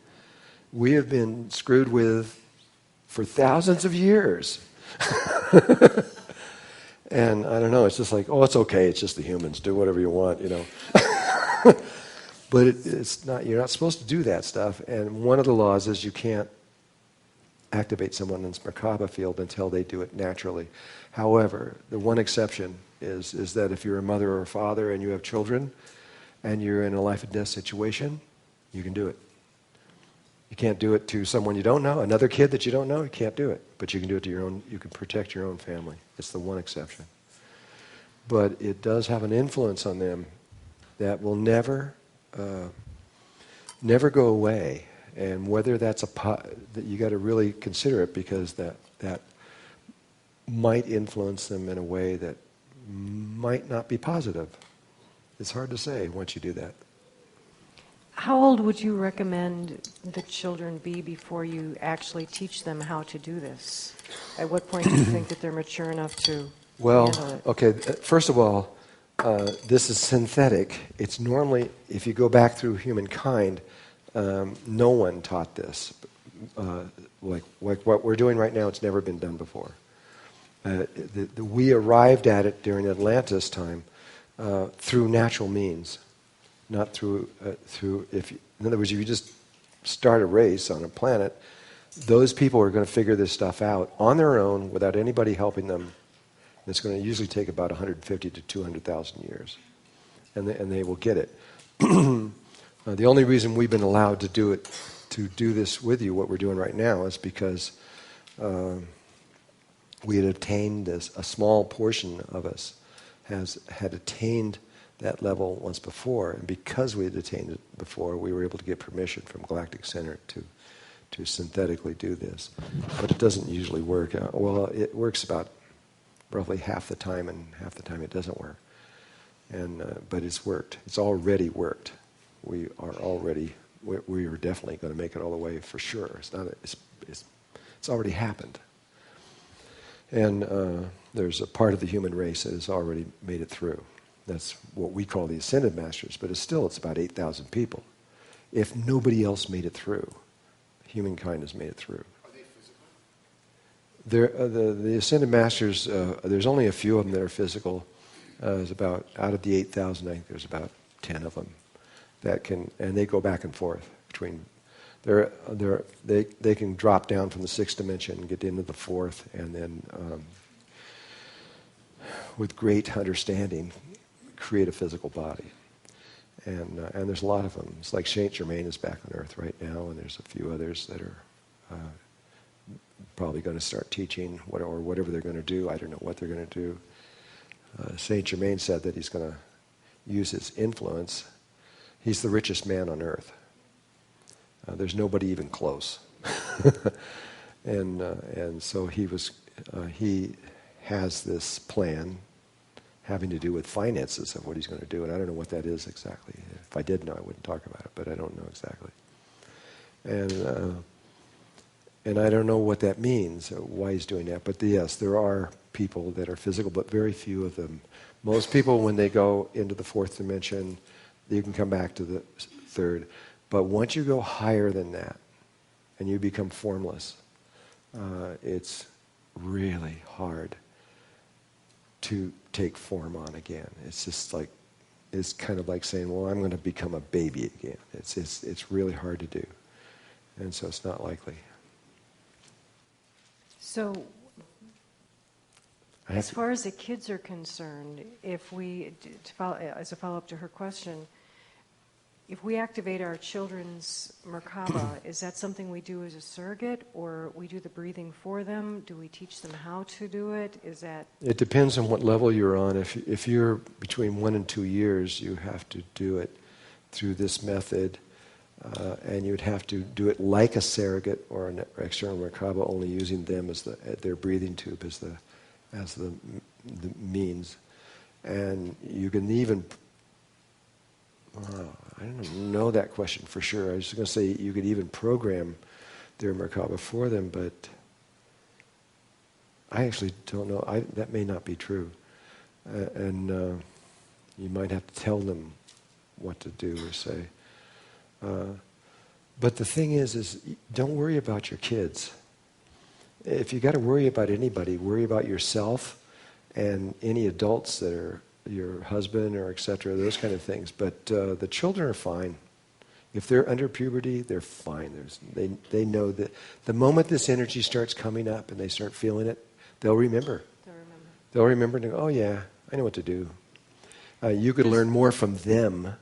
we have been screwed with for thousands of years. And I don't know, it's just like, oh, it's okay, it's just the humans, do whatever you want, you know. But it's not, you're not supposed to do that stuff. And one of the laws is you can't activate someone's Merkaba field until they do it naturally. However, the one exception is that if you're a mother or a father and you have children and you're in a life and death situation, you can do it. You can't do it to someone you don't know, another kid that you don't know, you can't do it. But you can do it to your own, you can protect your own family. It's the one exception. But it does have an influence on them that will never go away. And whether that's that you got to really consider it, because that might influence them in a way that might not be positive. It's hard to say once you do that. How old would you recommend the children be before you actually teach them how to do this? At what point do you think that they're mature enough to handle it? Okay, first of all, this is synthetic. It's normally, if you go back through humankind, no one taught this. Like what we're doing right now, it's never been done before. We arrived at it during Atlantis time through natural means, not through in other words, if you just start a race on a planet, those people are going to figure this stuff out on their own without anybody helping them. It's going to usually take about 150 to 200,000 years, and they will get it. The only reason we've been allowed to do this with you, what we're doing right now, is because we had attained this. A small portion of us had attained that level once before, and because we had attained it before, we were able to get permission from Galactic Center to synthetically do this. But it doesn't usually work. Well, it works about roughly half the time, and half the time it doesn't work. But it's worked. It's already worked. We are definitely going to make it all the way for sure. It's already happened. And there's a part of the human race that has already made it through. That's what we call the Ascended Masters, but it's about 8,000 people. If nobody else made it through, humankind has made it through. Are they physical? The Ascended Masters, there's only a few of them that are physical. There's about, out of the 8,000, I think there's about 10 of them that can, and they go back and forth between, they can drop down from the 6th dimension and get into the 4th, and then with great understanding, create a physical body. And there's a lot of them. It's like Saint Germain is back on Earth right now, and there's a few others that are probably going to start teaching or whatever they're going to do. I don't know what they're going to do. Saint Germain said that he's going to use his influence. He's the richest man on Earth. There's nobody even close. And so he has this plan having to do with finances of what he's going to do, and I don't know what that is exactly. If I did know, I wouldn't talk about it, but I don't know exactly. And I don't know what that means, why he's doing that. But yes, there are people that are physical, but very few of them. Most people, when they go into the 4th dimension, you can come back to the 3rd. But once you go higher than that, and you become formless, it's really hard to take form on again. It's just like, it's kind of like saying, well, I'm going to become a baby again. It's really hard to do. And so it's not likely. So, as far as the kids are concerned, if we, as a follow-up to her question, if we activate our children's Merkaba, is that something we do as a surrogate, or we do the breathing for them? Do we teach them how to do it? Is that... It depends on what level you're on. If you're between 1 and 2 years, you have to do it through this method, and you'd have to do it like a surrogate or an external Merkaba, only using them as their breathing tube as the means. And you can even... I don't know that question for sure. I was just going to say you could even program their Merkaba for them, but I actually don't know. That may not be true. And you might have to tell them what to do or say. But the thing is don't worry about your kids. If you got to worry about anybody, worry about yourself and any adults that are your husband or etc., those kind of things. But the children are fine. If they're under puberty, they're fine. They know that the moment this energy starts coming up and they start feeling it, they'll remember. They'll remember and go, oh yeah, I know what to do. You could learn more from them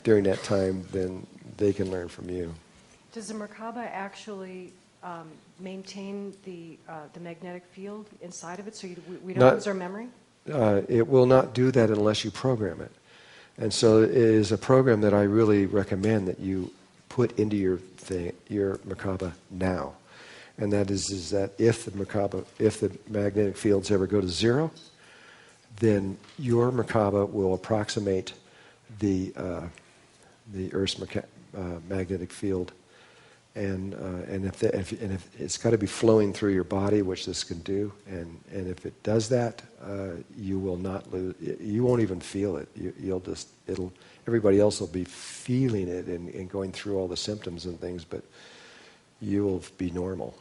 during that time than they can learn from you. Does the Merkaba actually maintain the magnetic field inside of it so we don't lose our memory? It will not do that unless you program it. And so it is a program that I really recommend that you put into your Merkaba now. And that is that if the magnetic fields ever go to zero, then your Merkaba will approximate the Earth's magnetic field, and if it's got to be flowing through your body, which this can do, and if it does that, you will not lose. You won't even feel it. Everybody else will be feeling it and going through all the symptoms and things, but you will be normal.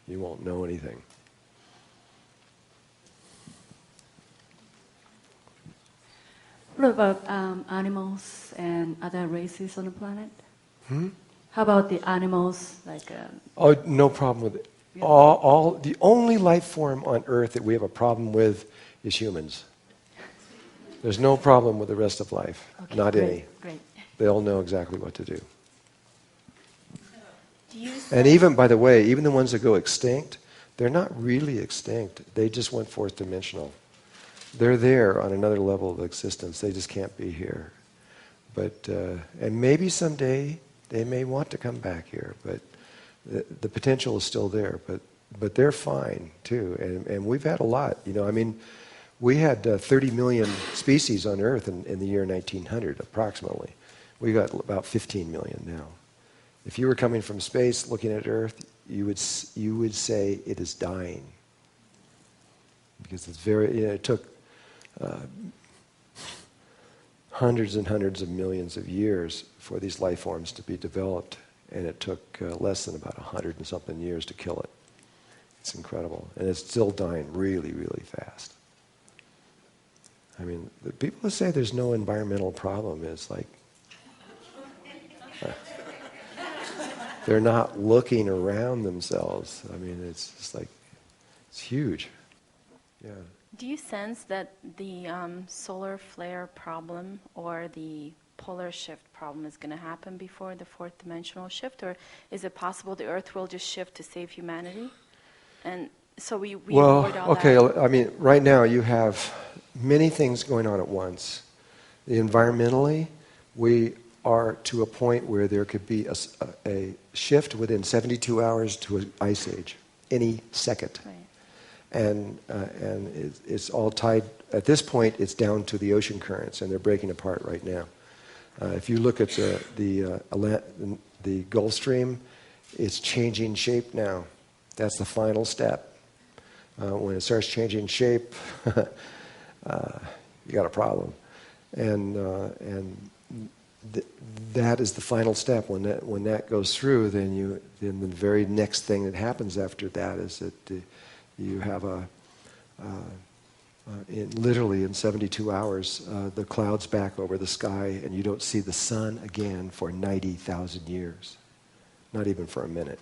You won't know anything. What about animals and other races on the planet? How about the animals? Oh, no problem with it. Yeah. The only life form on Earth that we have a problem with is humans. There's no problem with the rest of life. Okay, Not great, any. Great. They all know exactly what to do. Do And even, by the way, even the ones that go extinct, they're not really extinct. They just went fourth dimensional. They're there on another level of existence. They just can't be here. But and maybe someday they may want to come back here. But the potential is still there. But they're fine too. And we've had a lot. I mean, we had 30 million species on Earth in the year 1900, approximately. We got about 15 million now. If you were coming from space looking at Earth, you would say it is dying. Because it took hundreds and hundreds of millions of years for these life forms to be developed, and it took less than about 100 and something years to kill it. It's incredible. And it's still dying really, really fast. I mean, the people who say there's no environmental problem is like... they're not looking around themselves. I mean, it's just like, it's huge. Yeah. Do you sense that the solar flare problem or the polar shift problem is going to happen before the fourth dimensional shift? Or is it possible the Earth will just shift to save humanity? And so we avoid all okay, that? I mean, right now you have many things going on at once. Environmentally, we are to a point where there could be a shift within 72 hours to an ice age, any second. Right. And it's all tied, at this point, it's down to the ocean currents, and they're breaking apart right now. If you look at the Gulf Stream, it's changing shape now. That's the final step. When it starts changing shape, you got a problem. And that is the final step. When that goes through, then the very next thing that happens after that is that you have literally in 72 hours, the clouds back over the sky, and you don't see the sun again for 90,000 years, not even for a minute.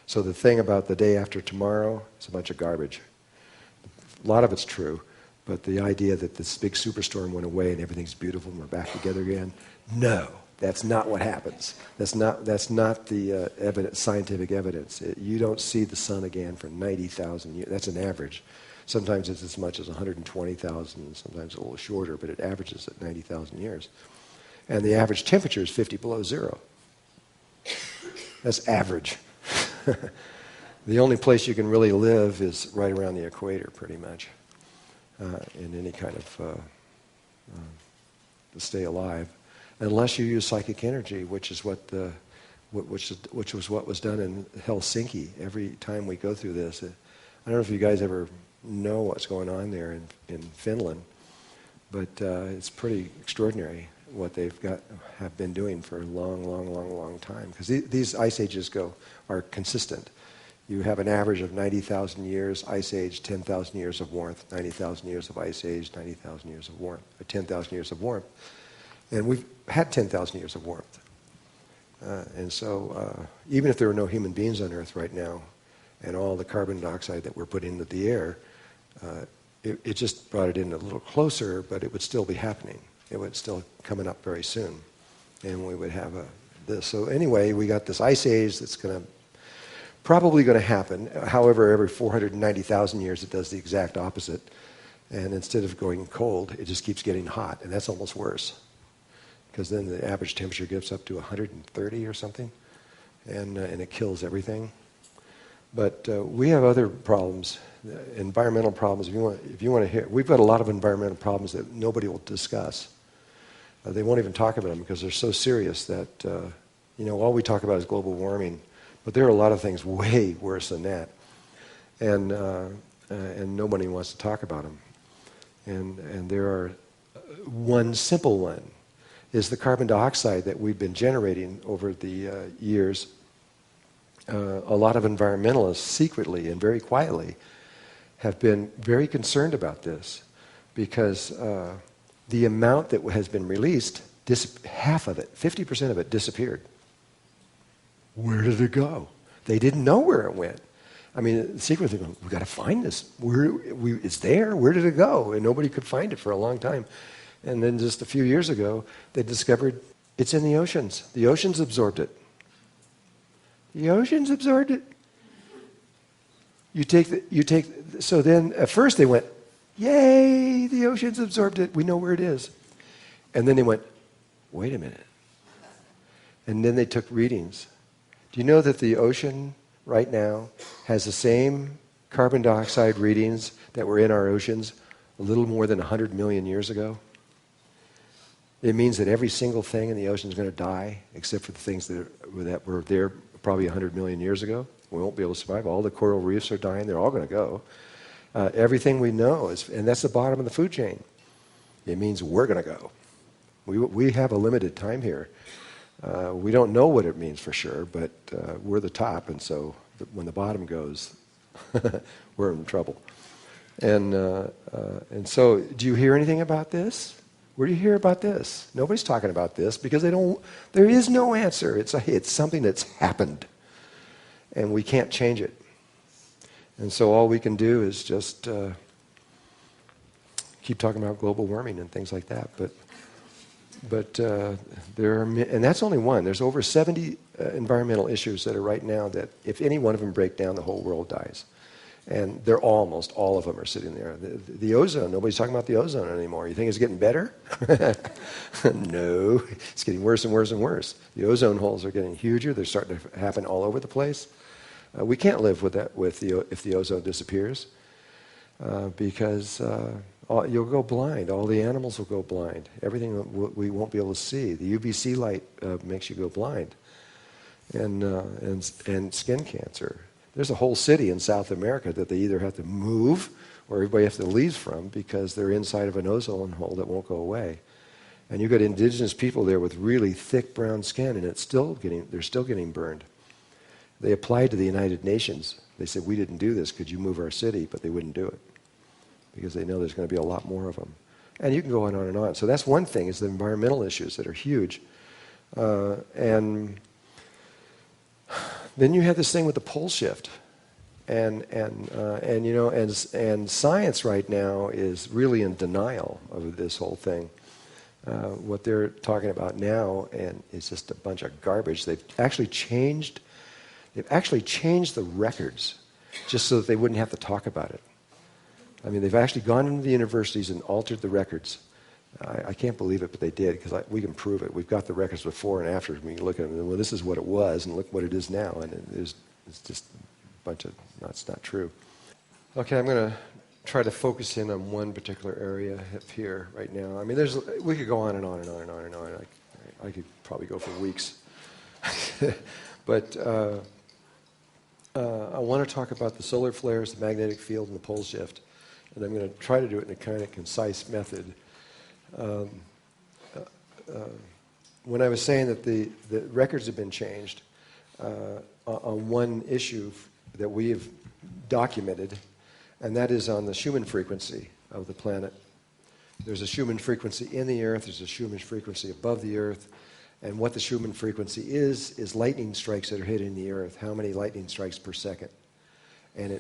So the thing about the day after tomorrow is a bunch of garbage. A lot of it's true, but the idea that this big superstorm went away and everything's beautiful and we're back together again, no, that's not what happens. That's not the scientific evidence. You don't see the sun again for 90,000 years. That's an average. Sometimes it's as much as 120,000, sometimes a little shorter, but it averages at 90,000 years. And the average temperature is 50 below zero. That's average. The only place you can really live is right around the equator, pretty much, in any kind of to stay alive, unless you use psychic energy, which was what was done in Helsinki. Every time we go through this, I don't know if you guys ever know what's going on there in Finland, but it's pretty extraordinary. what have been doing for a long time. Because these ice ages are consistent. You have an average of 90,000 years ice age, 10,000 years of warmth, 90,000 years of ice age, 90,000 years of warmth, or 10,000 years of warmth. And we've had 10,000 years of warmth. And so even if there were no human beings on Earth right now, and all the carbon dioxide that we're putting into the air, it just brought it in a little closer, but it would still be happening. It would still coming up very soon. And we would have this. So anyway, we got this ice age that's probably going to happen. However, every 490,000 years it does the exact opposite. And instead of going cold, it just keeps getting hot. And that's almost worse. Because then the average temperature gets up to 130 or something. And it kills everything. But we have other problems, environmental problems. If you want to hear, we've got a lot of environmental problems that nobody will discuss. They won't even talk about them because they're so serious that all we talk about is global warming. But there are a lot of things way worse than that, and nobody wants to talk about them. And there are one simple one is the carbon dioxide that we've been generating over the years. A lot of environmentalists secretly and very quietly have been very concerned about this because the amount that has been released, half of it, 50% of it disappeared. Where did it go? They didn't know where it went. I mean, secretly going, we've got to find this. It's there. Where did it go? And nobody could find it for a long time. And then just a few years ago, they discovered it's in the oceans. The oceans absorbed it. The oceans absorbed it. So then at first they went, yay, the oceans absorbed it. We know where it is. And then they went, wait a minute. And then they took readings. Do you know that the ocean right now has the same carbon dioxide readings that were in our oceans a little more than 100 million years ago? It means that every single thing in the ocean is going to die, except for the things that were there probably 100 million years ago. We won't be able to survive. All the coral reefs are dying. They're all going to go. Everything we know and that's the bottom of the food chain. It means we're going to go. We have a limited time here. We don't know what it means for sure, but we're the top, and so when the bottom goes, we're in trouble. And so, do you hear anything about this? Where do you hear about this? Nobody's talking about this because there is no answer. It's something that's happened, and we can't change it. And so all we can do is just keep talking about global warming and things like that. But there are, and that's only one. There's over 70 environmental issues that are right now that if any one of them break down, the whole world dies. And they're almost all of them are sitting there. The ozone, nobody's talking about the ozone anymore. You think it's getting better? No, it's getting worse and worse and worse. The ozone holes are getting huger. They're starting to happen all over the place. We can't live with that if the ozone disappears because you'll go blind. All the animals will go blind. Everything we won't be able to see. The UVC light makes you go blind, and skin cancer. There's a whole city in South America that they either have to move or everybody has to leave from because they're inside of an ozone hole that won't go away. And you've got indigenous people there with really thick brown skin, and they're still getting burned. They applied to the United Nations. They said, we didn't do this. Could you move our city? But they wouldn't do it because they know there's going to be a lot more of them. And you can go on and on. So that's one thing, is the environmental issues that are huge. And then you have this thing with the pole shift. And science right now is really in denial of this whole thing. What they're talking about now and is just a bunch of garbage. They've actually changed the records just so that they wouldn't have to talk about it. I mean, they've actually gone into the universities and altered the records. I can't believe it, but they did, because we can prove it. We've got the records before and after. We can look at them and, well, this is what it was, and look what it is now. And it's just a bunch of, no, it's not true. Okay, I'm going to try to focus in on one particular area up here right now. I mean, we could go on and on and on and on and on. I could probably go for weeks. But I want to talk about the solar flares, the magnetic field, and the pole shift. And I'm going to try to do it in a kind of concise method. when I was saying that the records have been changed on one issue that we have documented, and that is on the Schumann frequency of the planet. There's a Schumann frequency in the Earth, there's a Schumann frequency above the Earth, and what the Schumann frequency is lightning strikes that are hitting the Earth. How many lightning strikes per second? And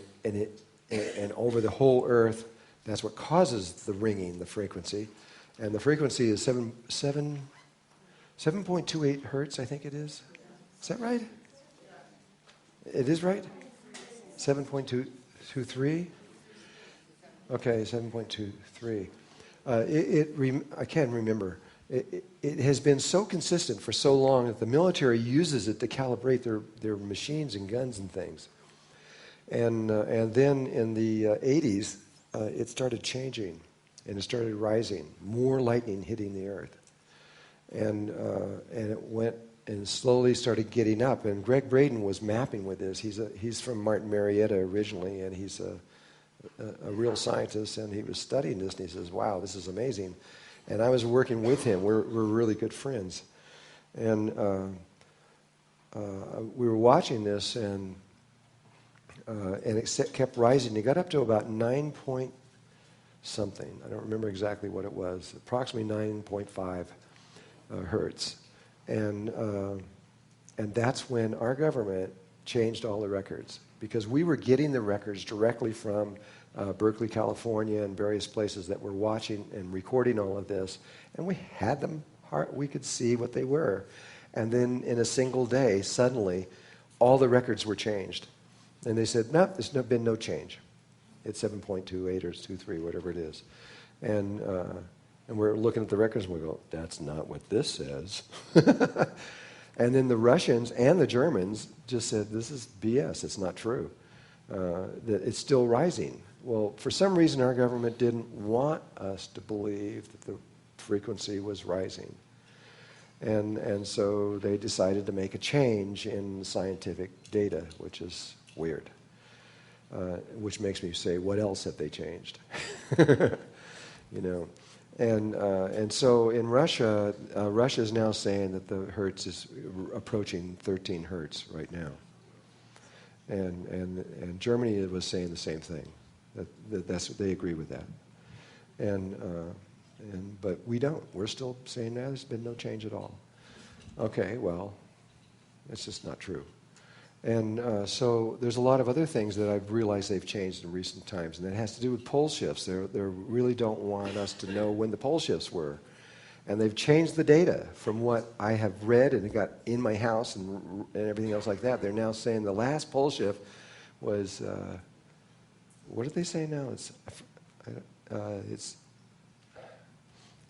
over the whole Earth, that's what causes the ringing, the frequency. And the frequency is 7.28 hertz, I think it is. Is that right? It is right? 7.23? Okay, 7.23. I can't remember. It has been so consistent for so long that the military uses it to calibrate their machines and guns and things. And then in the 80s, it started changing, and it started rising. More lightning hitting the Earth. And it went and slowly started getting up. And Greg Braden was mapping with this. He's from Martin Marietta originally, and he's a real scientist, and he was studying this, and he says, wow, this is amazing. And I was working with him. We're really good friends. And we were watching this, and it kept rising. It got up to about 9 point something. I don't remember exactly what it was. Approximately 9.5 hertz. And that's when our government changed all the records, because we were getting the records directly from Berkeley, California, and various places that were watching and recording all of this, and we had them. We could see what they were. And then in a single day, suddenly, all the records were changed. And they said, no, there's been no change. It's 7.28 or 2.3, whatever it is. And we're looking at the records and we go, that's not what this says. And then the Russians and the Germans just said, this is BS, it's not true. That it's still rising. Well, for some reason our government didn't want us to believe that the frequency was rising. And so they decided to make a change in scientific data, which is weird. Which makes me say, what else have they changed? And so in Russia, Russia is now saying that the hertz is approaching 13 hertz right now. And Germany was saying the same thing. They agree with that. But we don't. We're still saying that there's been no change at all. Okay, well, it's just not true. And so there's a lot of other things that I've realized they've changed in recent times, and that has to do with pole shifts. They really don't want us to know when the pole shifts were. And they've changed the data from what I have read and got in my house and everything else like that. They're now saying the last pole shift was, what did they say now?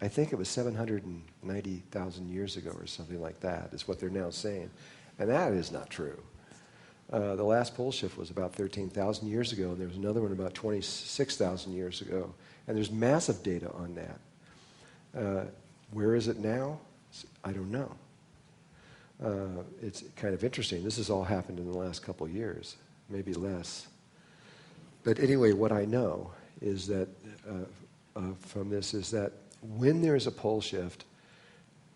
I think it was 790,000 years ago or something like that is what they're now saying. And that is not true. The last pole shift was about 13,000 years ago, and there was another one about 26,000 years ago. And there's massive data on that. Where is it now? I don't know. It's kind of interesting. This has all happened in the last couple of years, maybe less. But anyway, what I know is that from this is that when there is a pole shift,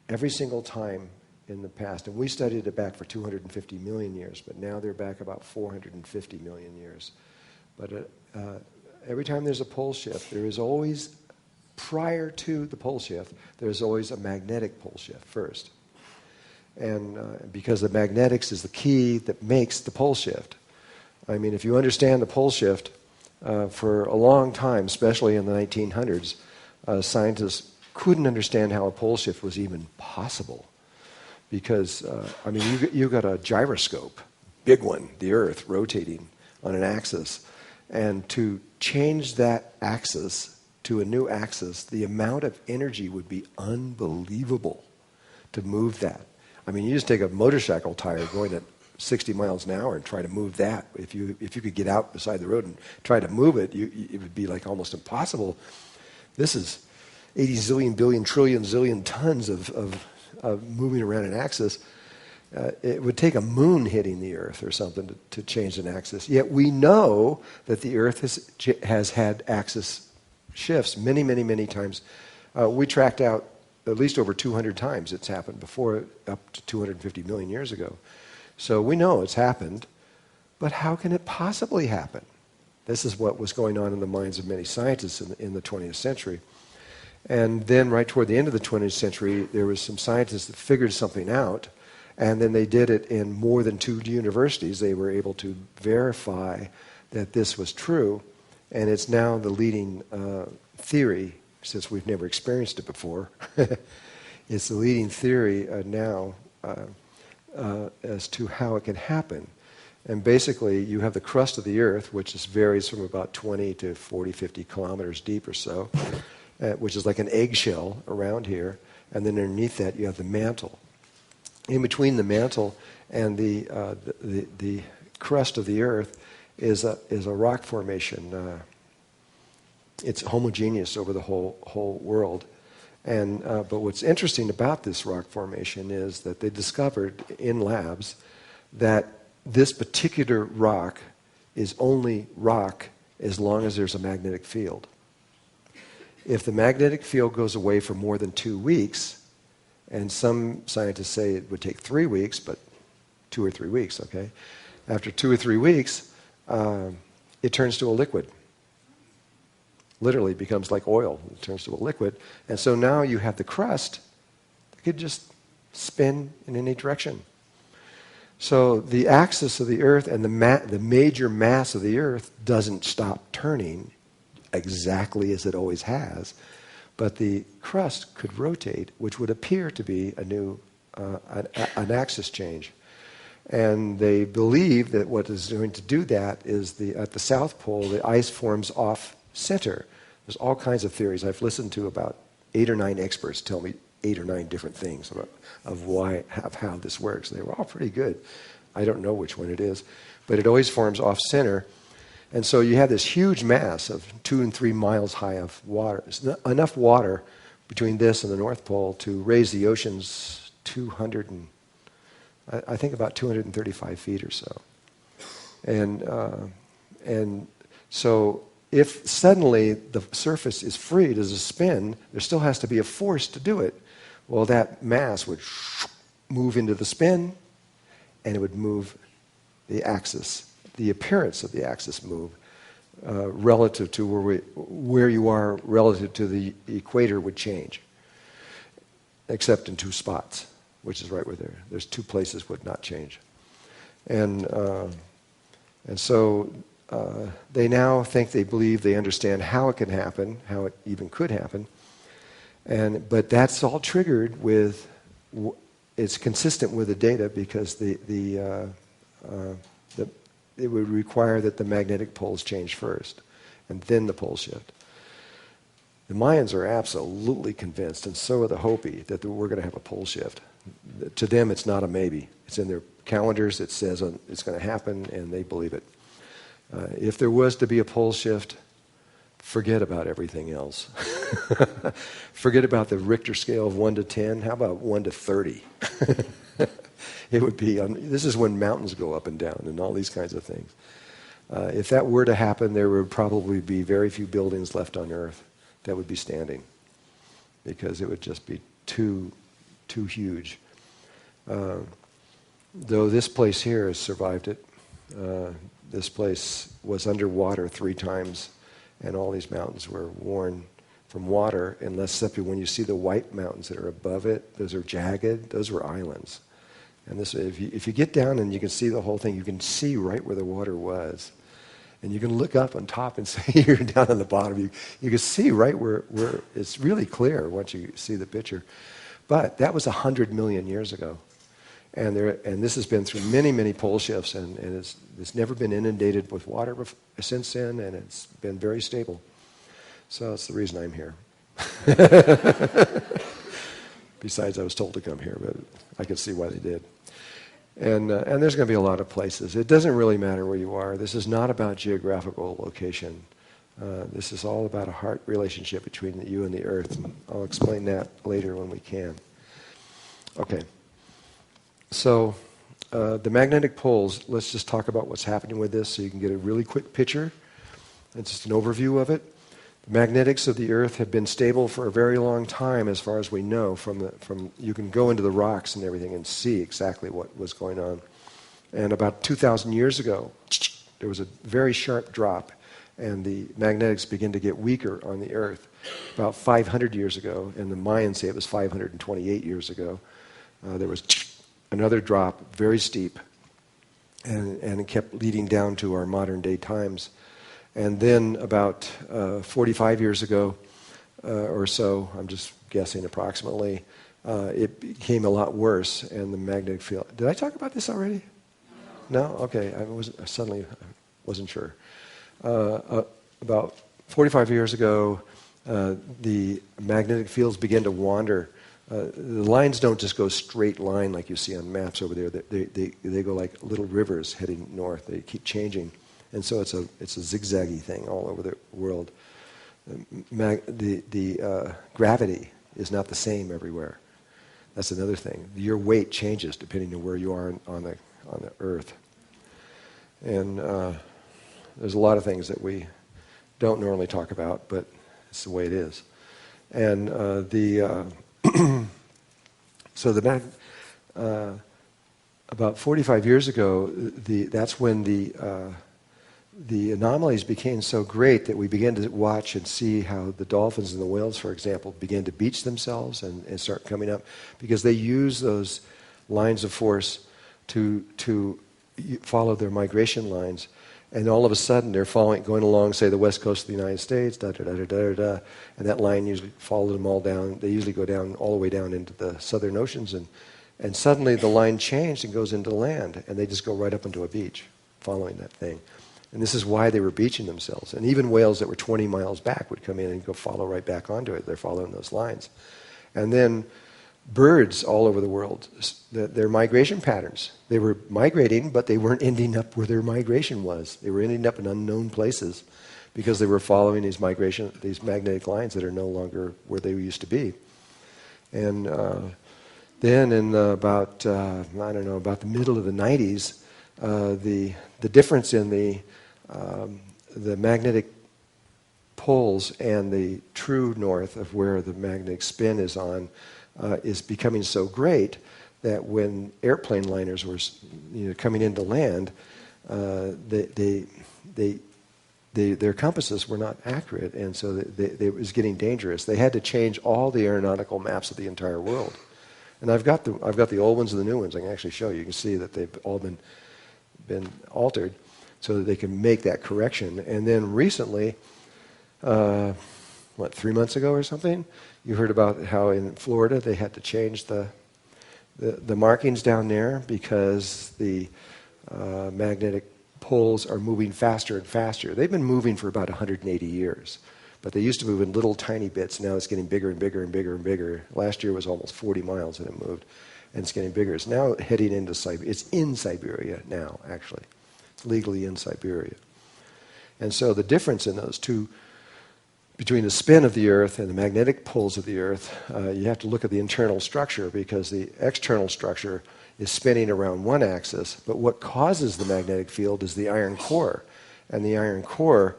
every single time in the past, and we studied it back for 250 million years, but now they're back about 450 million years. But every time there's a pole shift, there is always, prior to the pole shift, there's always a magnetic pole shift first. And because the magnetics is the key that makes the pole shift. I mean, if you understand the pole shift, for a long time, especially in the 1900s, scientists couldn't understand how a pole shift was even possible. Because, you got a gyroscope, big one, the Earth, rotating on an axis. And to change that axis to a new axis, the amount of energy would be unbelievable to move that. I mean, you just take a motorcycle tire going at 60 miles an hour and try to move that. If you could get out beside the road and try to move it, it would be like almost impossible. This is 80 zillion, billion, trillion, zillion tons of moving around an axis. It would take a moon hitting the Earth or something to change an axis. Yet we know that the Earth has had axis shifts many, many, many times. We tracked out at least over 200 times it's happened before, up to 250 million years ago. So we know it's happened, but how can it possibly happen? This is what was going on in the minds of many scientists in the 20th century. And then right toward the end of the 20th century, there was some scientists that figured something out, and then they did it in more than 2 universities. They were able to verify that this was true, and it's now the leading theory, since we've never experienced it before. It's the leading theory now as to how it can happen. And basically, you have the crust of the Earth, which varies from about 20 to 40, 50 kilometers deep or so, which is like an eggshell around here. And then underneath that, you have the mantle. In between the mantle and the crust of the Earth is a rock formation. It's homogeneous over the whole world. And but what's interesting about this rock formation is that they discovered in labs that this particular rock is only rock as long as there's a magnetic field. If the magnetic field goes away for more than 2 weeks, and some scientists say it would take 3 weeks, but 2 or 3 weeks, okay? After 2 or 3 weeks, it turns to a liquid. Literally becomes like oil. It turns to a liquid. And so now you have the crust that could just spin in any direction. So the axis of the Earth and the major mass of the Earth doesn't stop turning exactly as it always has, but the crust could rotate, which would appear to be a new an axis change. And they believe that what is going to do that is at the South Pole, the ice forms off center. There's all kinds of theories. I've listened to about 8 or 9 experts tell me 8 or 9 different things of how this works. They were all pretty good. I don't know which one it is, but it always forms off center. And so you have this huge mass of 2 and 3 miles high of water. It's enough water between this and the North Pole to raise the oceans I think about 235 feet or so. And so if suddenly the surface is free to spin, there still has to be a force to do it. Well, that mass would move into the spin, and it would move the axis, the appearance of the axis move, relative to where you are relative to the equator would change, except in 2 spots, which is right where there's 2 places would not change. And so they now they believe they understand how it can happen, how it even could happen. But that's all triggered with, it's consistent with the data because it would require that the magnetic poles change first, and then the pole shift. The Mayans are absolutely convinced, and so are the Hopi, that we're going to have a pole shift. To them, it's not a maybe. It's in their calendars. It says it's going to happen, and they believe it. If there was to be a pole shift, forget about everything else. Forget about the Richter scale of 1 to 10. How about 1 to 30? It would be, this is when mountains go up and down and all these kinds of things. If that were to happen, there would probably be very few buildings left on Earth that would be standing, because it would just be too huge. Though this place here has survived it. This place was underwater 3 times, and all these mountains were worn from water, except when you see the white mountains that are above it, those are jagged, those were islands. And this, if you get down and you can see the whole thing, you can see right where the water was. And you can look up on top and see you're down on the bottom. You can see right where it's really clear once you see the picture. But that was 100 million years ago. And this has been through many, many pole shifts, and it's never been inundated with water since then, and it's been very stable. So that's the reason I'm here. Besides, I was told to come here, but I could see why they did. And there's going to be a lot of places. It doesn't really matter where you are. This is not about geographical location. This is all about a heart relationship between you and the earth. And I'll explain that later when we can. Okay. So the magnetic poles, let's just talk about what's happening with this so you can get a really quick picture. It's just an overview of it. The magnetics of the Earth have been stable for a very long time, as far as we know. You can go into the rocks and everything and see exactly what was going on. And about 2,000 years ago, there was a very sharp drop, and the magnetics began to get weaker on the Earth. About 500 years ago, and the Mayans say it was 528 years ago, there was another drop, very steep, and it kept leading down to our modern day times. And then about 45 years ago or so, I'm just guessing approximately, it became a lot worse, and the magnetic field... Did I talk about this already? No? Okay, I wasn't sure. About 45 years ago, the magnetic fields began to wander. The lines don't just go straight line like you see on maps over there. They go like little rivers heading north. They keep changing. And so it's a zigzaggy thing all over the world. The gravity is not the same everywhere. That's another thing. Your weight changes depending on where you are on the Earth. And there's a lot of things that we don't normally talk about, but it's the way it is. And about 45 years ago, that's when the anomalies became so great that we began to watch and see how the dolphins and the whales, for example, began to beach themselves and start coming up, because they use those lines of force to follow their migration lines. And all of a sudden, they're going along, say, the west coast of the United States, and that line usually follows them all down. They usually go down all the way down into the southern oceans, and suddenly the line changed and goes into land, and they just go right up into a beach following that thing. And this is why they were beaching themselves. And even whales that were 20 miles back would come in and go follow right back onto it. They're following those lines. And then birds all over the world, their migration patterns. They were migrating, but they weren't ending up where their migration was. They were ending up in unknown places because they were following these magnetic lines that are no longer where they used to be. And then in about the middle of the 90s, the difference in the magnetic poles and the true north of where the magnetic spin is on is becoming so great that when airplane liners were coming into land, their compasses were not accurate, and so it was getting dangerous. They had to change all the aeronautical maps of the entire world. And I've got the old ones and the new ones. I can actually show you. You can see that they've all been altered so that they can make that correction. And then recently, 3 months ago or something, you heard about how in Florida they had to change the markings down there because the magnetic poles are moving faster and faster. They've been moving for about 180 years, but they used to move in little tiny bits. Now it's getting bigger and bigger and bigger and bigger. Last year was almost 40 miles that it moved, and it's getting bigger. It's now heading into Siberia. It's in Siberia now, actually. It's legally in Siberia. And so the difference in those two, between the spin of the Earth and the magnetic poles of the Earth, you have to look at the internal structure, because the external structure is spinning around one axis, but what causes the magnetic field is the iron core. And the iron core,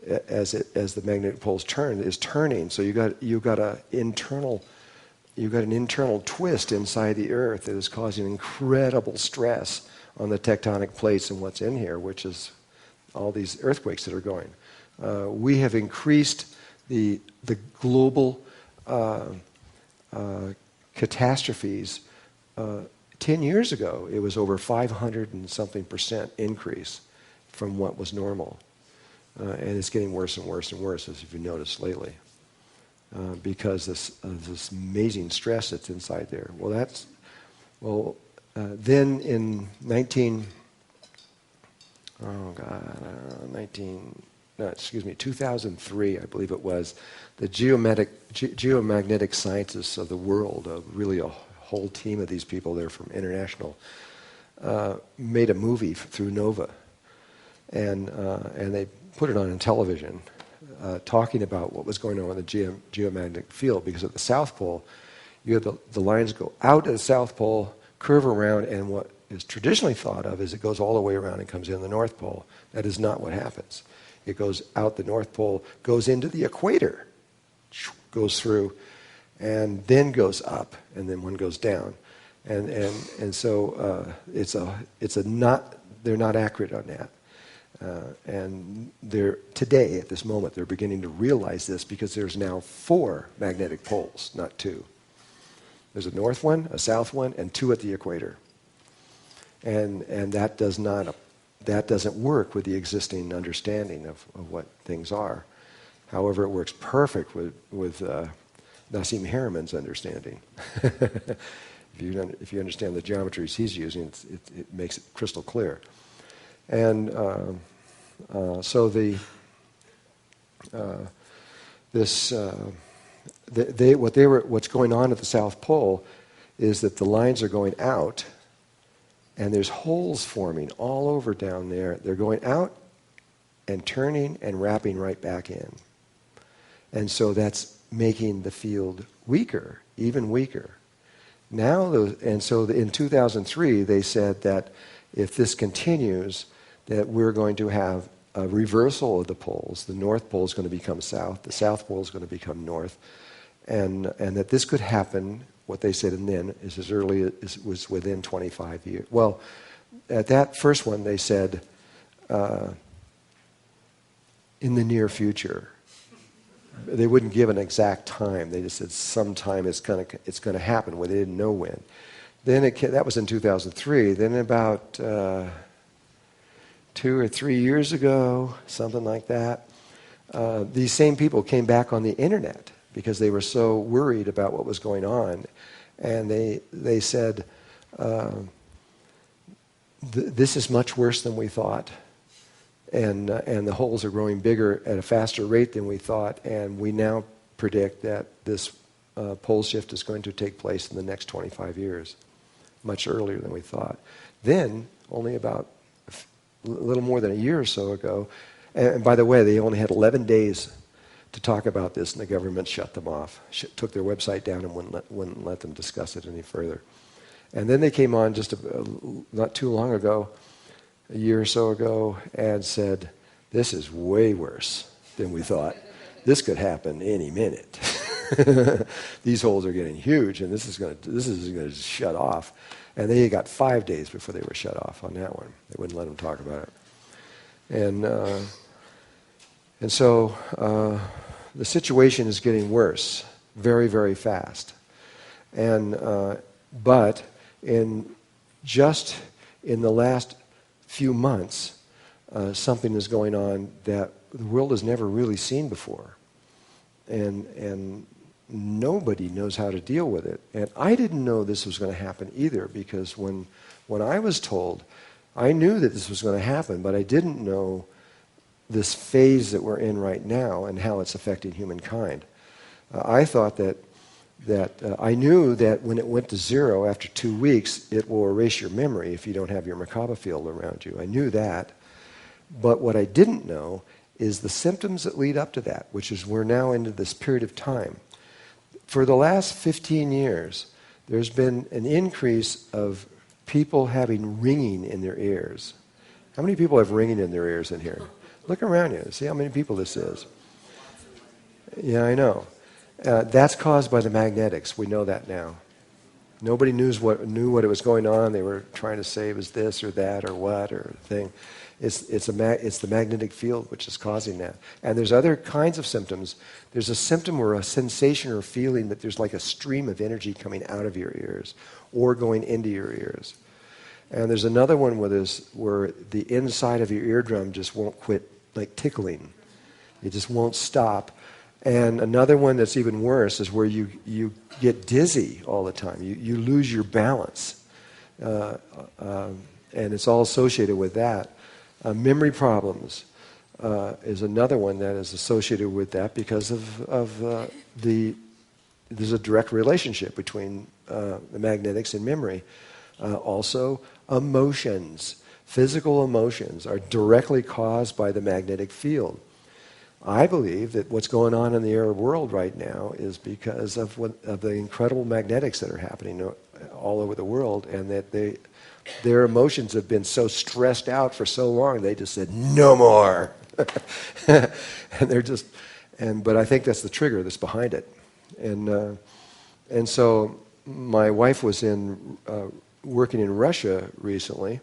as the magnetic poles turn, is turning. So you've got an internal twist inside the Earth that is causing incredible stress on the tectonic plates and what's in here, which is all these earthquakes that are going. We have increased the global catastrophes. 10 years ago, it was over 500 and something % increase from what was normal. And it's getting worse and worse and worse, as you've noticed lately, because this amazing stress that's inside there. Then in 2003, I believe it was, the geomagnetic scientists of the world, really a whole team of these people, they're from international, made a movie through NOVA, and they put it on television, talking about what was going on in the geomagnetic field, because at the South Pole, you have the lines go out at the South Pole, curve around, and what is traditionally thought of is it goes all the way around and comes in the North Pole. That is not what happens. It goes out the North Pole, goes into the equator, goes through, and then goes up, and then one goes down. And so they're not accurate on that. And today, at this moment, they're beginning to realize this because there's now 4 magnetic poles, not 2. There's a north one, a south one, and 2 at the equator. And that doesn't work with the existing understanding of what things are. However, it works perfect with Nassim Haramehn's understanding. If you understand the geometries he's using, it makes it crystal clear. And so what's going on at the South Pole is that the lines are going out, and there's holes forming all over down there. They're going out and turning and wrapping right back in. And so that's making the field weaker, even weaker. So in 2003, they said that if this continues, that we're going to have a reversal of the poles. The North Pole is going to become south. The South Pole is going to become north. And that this could happen, what they said then, is as early as it was within 25 years. Well, at that first one, they said in the near future. They wouldn't give an exact time. They just said sometime it's going to happen. Well, they didn't know when. Then that was in 2003. Then about 2 or 3 years ago, something like that, these same people came back on the internet because they were so worried about what was going on, and they said, "This is much worse than we thought." And the holes are growing bigger at a faster rate than we thought, and we now predict that this pole shift is going to take place in the next 25 years, much earlier than we thought. Then, only about a little more than a year or so ago, and by the way, they only had 11 days to talk about this, and the government shut them off, took their website down and wouldn't let them discuss it any further. And then they came on just not too long ago, a year or so ago, and said, "This is way worse than we thought. This could happen any minute. These holes are getting huge, and this is going to shut off." And they got 5 days before they were shut off on that one. They wouldn't let them talk about it. And so the situation is getting worse very, very fast. But in the last few months, something is going on that the world has never really seen before, and nobody knows how to deal with it. And I didn't know this was going to happen either, because when I was told, I knew that this was going to happen, but I didn't know this phase that we're in right now and how it's affecting humankind. I thought that I knew that when it went to 0 after 2 weeks, it will erase your memory if you don't have your Merkaba field around you. I knew that. But what I didn't know is the symptoms that lead up to that, which is we're now into this period of time. For the last 15 years, there's been an increase of people having ringing in their ears. How many people have ringing in their ears in here? Look around you. See how many people this is. Yeah, I know. That's caused by the magnetics. We know that now. Nobody knew what it was going on. They were trying to say it was this or that or what or thing. It's the magnetic field which is causing that. And there's other kinds of symptoms. There's a symptom or a sensation or a feeling that there's like a stream of energy coming out of your ears or going into your ears. And there's another one where the inside of your eardrum just won't quit like tickling. It just won't stop. And another one that's even worse is where you get dizzy all the time. You lose your balance. And it's all associated with that. Memory problems is another one that is associated with that because there's a direct relationship between the magnetics and memory. Also, emotions, physical emotions, are directly caused by the magnetic field. I believe that what's going on in the Arab world right now is because of the incredible magnetics that are happening all over the world, and that their emotions have been so stressed out for so long, they just said, no more. And they're just, but I think that's the trigger that's behind it. And so my wife was working in Russia recently.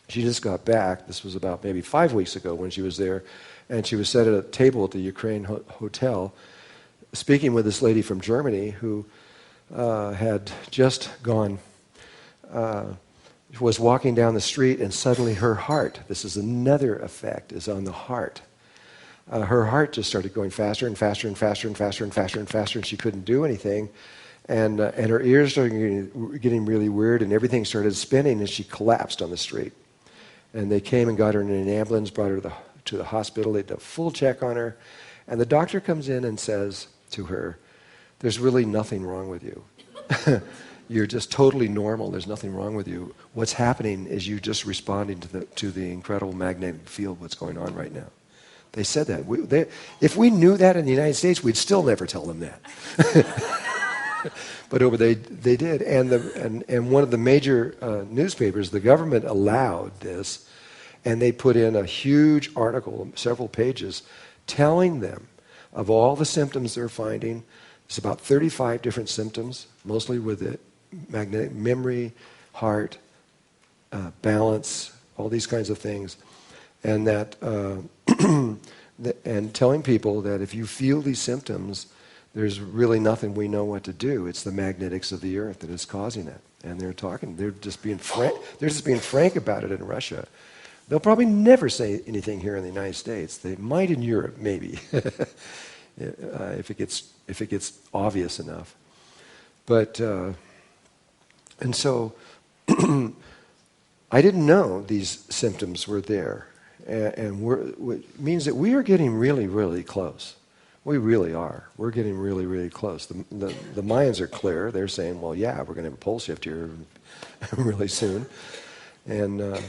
She just got back. This was about maybe 5 weeks ago when she was there. And she was sat at a table at the Ukraine hotel speaking with this lady from Germany who had just gone, was walking down the street, and suddenly her heart, this is another effect, is on the heart. Her heart just started going faster and faster and faster and faster and faster and faster, and she couldn't do anything. And her ears started getting really weird, and everything started spinning, and she collapsed on the street. And they came and got her in an ambulance, brought her to the hospital. They did a full check on her. And the doctor comes in and says to her, "There's really nothing wrong with you. You're just totally normal. There's nothing wrong with you. What's happening is you just responding to the incredible magnetic field what's going on right now." They said that. If we knew that in the United States, we'd still never tell them that. But over they did, and one of the major newspapers, the government allowed this, and they put in a huge article, several pages, telling them of all the symptoms they're finding. It's about 35 different symptoms, mostly with the magnetic memory, heart, balance, all these kinds of things, and that and telling people that if you feel these symptoms, there's really nothing we know what to do. It's the magnetics of the earth that is causing it. And they're just being frank about it in Russia. They'll probably never say anything here in the United States. They might in Europe, maybe, if it gets obvious enough. But and so I didn't know these symptoms were there, and it means that we are getting really, really close. We really are. We're getting really, really close. The Mayans are clear. They're saying, well, yeah, we're going to have a pole shift here really soon. And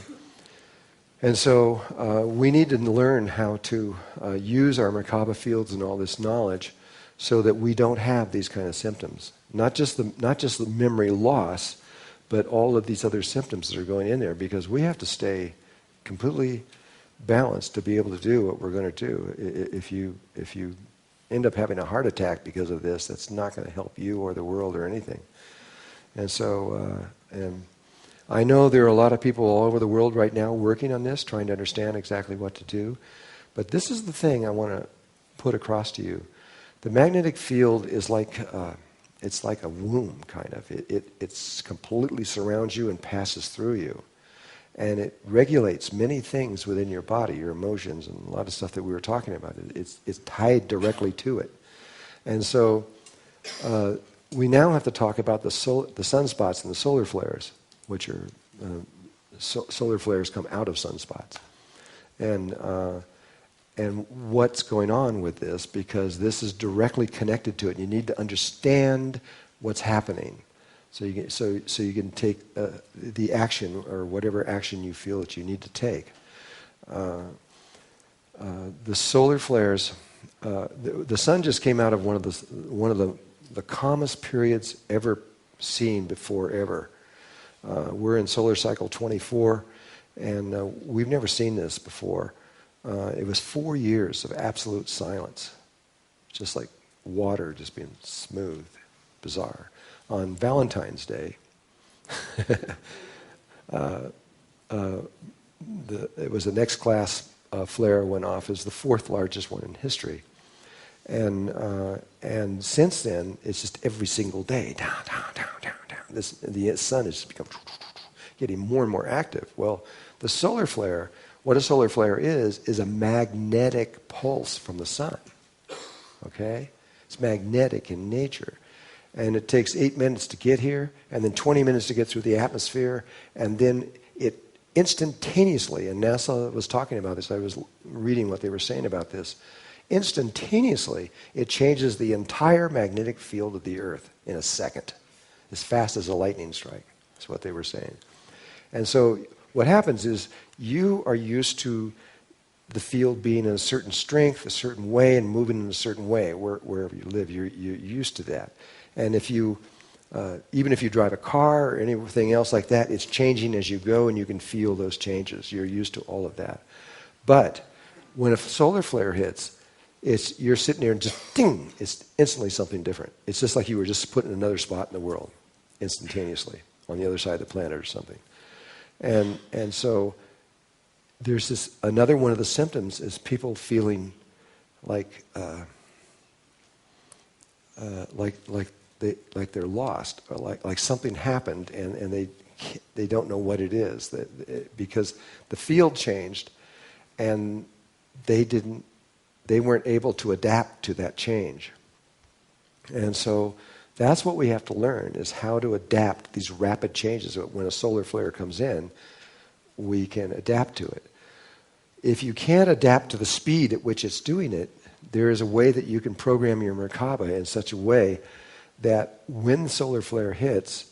so we need to learn how to use our Merkaba fields and all this knowledge so that we don't have these kind of symptoms. Not just the memory loss, but all of these other symptoms that are going in there, because we have to stay completely balanced to be able to do what we're going to do. If you end up having a heart attack because of this, that's not going to help you or the world or anything. And so, and I know there are a lot of people all over the world right now working on this, trying to understand exactly what to do. But this is the thing I want to put across to you. The magnetic field is like, it's like a womb, kind of. It's completely surrounds you and passes through you. And it regulates many things within your body, your emotions, and a lot of stuff that we were talking about. It's tied directly to it. And so we now have to talk about the sunspots and the solar flares, which are solar flares come out of sunspots. And what's going on with this, because this is directly connected to it. You need to understand what's happening. So you can take the action, or whatever action you feel that you need to take. The solar flares, the sun just came out of one of the calmest periods ever seen before ever. We're in solar cycle 24, and we've never seen this before. It was 4 years of absolute silence, just like water just being smooth, bizarre. On Valentine's Day, it was the next class flare went off as the fourth largest one in history, and since then it's just every single day down. The sun has just become getting more and more active. Well, the solar flare, what a solar flare is a magnetic pulse from the sun. Okay, it's magnetic in nature. And it takes 8 minutes to get here, and then 20 minutes to get through the atmosphere, and then it instantaneously, and NASA was talking about this, I was reading what they were saying about this, instantaneously it changes the entire magnetic field of the Earth in a second, as fast as a lightning strike. That's what they were saying. And so what happens is you are used to the field being in a certain strength, a certain way, and moving in a certain way wherever you live. You're used to that. And if you, even if you drive a car or anything else like that, it's changing as you go, and you can feel those changes. You're used to all of that. But when a solar flare hits, you're sitting there and just ding, it's instantly something different. It's just like you were just put in another spot in the world instantaneously on the other side of the planet or something. And so there's this, another one of the symptoms is people feeling like they're lost, or like something happened and they don't know what it is, because the field changed and they weren't able to adapt to that change. And so that's what we have to learn, is how to adapt these rapid changes. When a solar flare comes in, we can adapt to it. If you can't adapt to the speed at which it's doing it, there is a way that you can program your Merkaba in such a way that when the solar flare hits,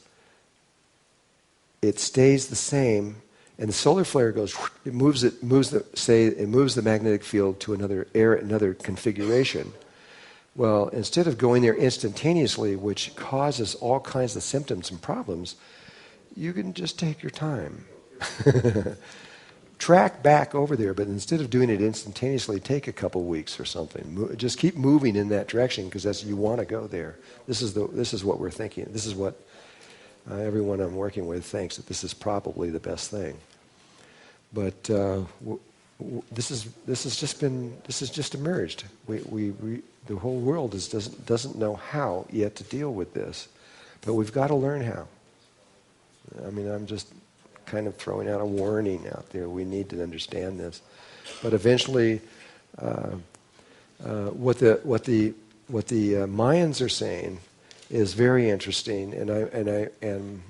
it stays the same, and the solar flare goes, it moves the magnetic field to another configuration. Well, instead of going there instantaneously, which causes all kinds of symptoms and problems, you can just take your time. Track back over there, but instead of doing it instantaneously, take a couple weeks or something. Just keep moving in that direction, because you want to go there. This is what we're thinking. This is what everyone I'm working with thinks, that this is probably the best thing. But this has just emerged. The whole world doesn't know how yet to deal with this, but we've got to learn how. I mean, I'm just kind of throwing out a warning out there. We need to understand this, but eventually, what the Mayans are saying is very interesting, and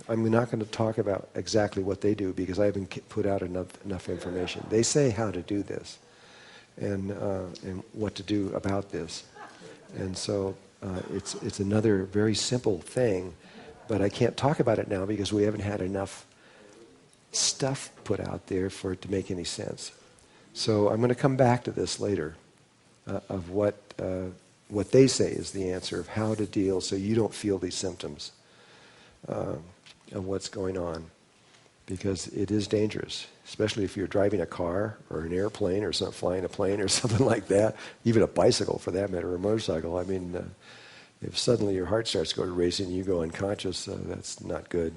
I'm not going to talk about exactly what they do, because I haven't put out enough information. They say how to do this, and what to do about this, and so it's another very simple thing, but I can't talk about it now because we haven't had enough stuff put out there for it to make any sense. So I'm going to come back to this later, of what they say is the answer of how to deal so you don't feel these symptoms of what's going on, because it is dangerous, especially if you're driving a car or an airplane or flying a plane or something like that, even a bicycle for that matter, or a motorcycle. I mean, if suddenly your heart starts going racing and you go unconscious, that's not good.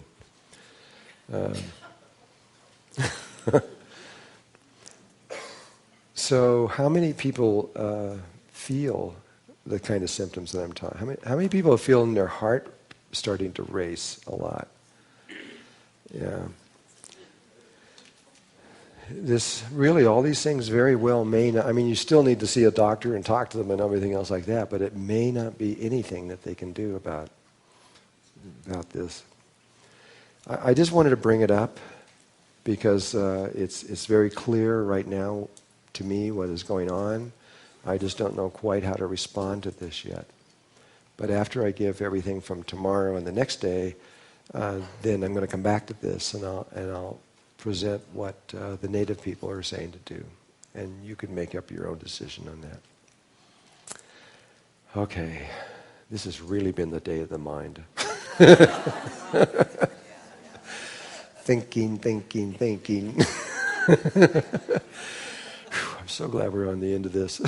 So how many people feel the kind of symptoms that I'm talking? How many people are feeling their heart starting to race a lot? Yeah. All these things very well may not, I mean, you still need to see a doctor and talk to them and everything else like that, but it may not be anything that they can do about this. I just wanted to bring it up because it's very clear right now to me what is going on. I just don't know quite how to respond to this yet. But after I give everything from tomorrow and the next day, then I'm going to come back to this and I'll present what the native people are saying to do. And you can make up your own decision on that. Okay, this has really been the day of the mind. Thinking. I'm so glad we're on the end of this.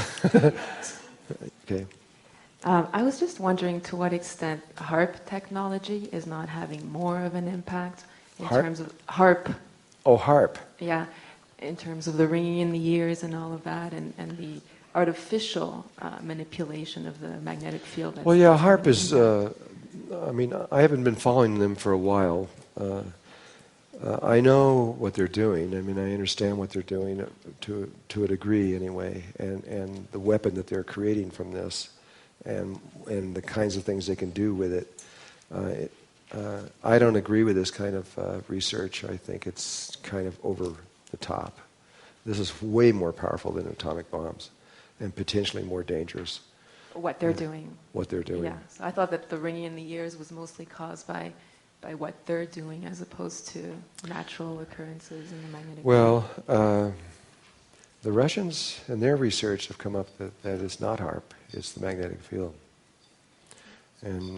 Okay. I was just wondering to what extent HARP technology is not having more of an impact in terms of HARP. Oh, HARP. Yeah, in terms of the ringing in the ears and all of that, and the artificial manipulation of the magnetic field. Well, yeah, HARP is, I mean, I haven't been following them for a while. I know what they're doing. I mean, I understand what they're doing to a degree anyway, and the weapon that they're creating from this, and the kinds of things they can do with it. I don't agree with this kind of research. I think it's kind of over the top. This is way more powerful than atomic bombs, and potentially more dangerous. What they're doing. What they're doing. Yeah, so I thought that the ringing in the ears was mostly caused by what they're doing as opposed to natural occurrences in the magnetic field. Well, the Russians in their research have come up that it's not HARP, it's the magnetic field. And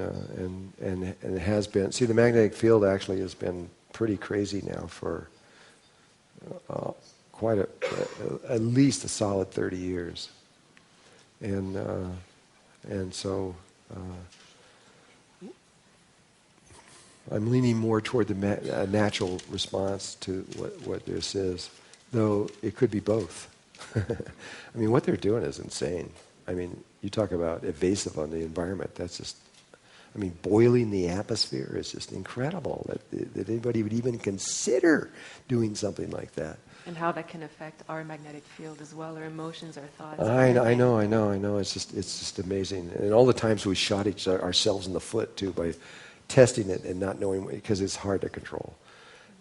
it has been. See, the magnetic field actually has been pretty crazy now for at least a solid 30 years. And so I'm leaning more toward the natural response to what this is, though it could be both. I mean, what they're doing is insane. I mean, you talk about evasive on the environment. That's just, I mean, boiling the atmosphere is just incredible that anybody would even consider doing something like that. And how that can affect our magnetic field as well, our emotions, our thoughts. I know. It's just amazing. And all the times we shot ourselves in the foot, too, by testing it and not knowing, because it's hard to control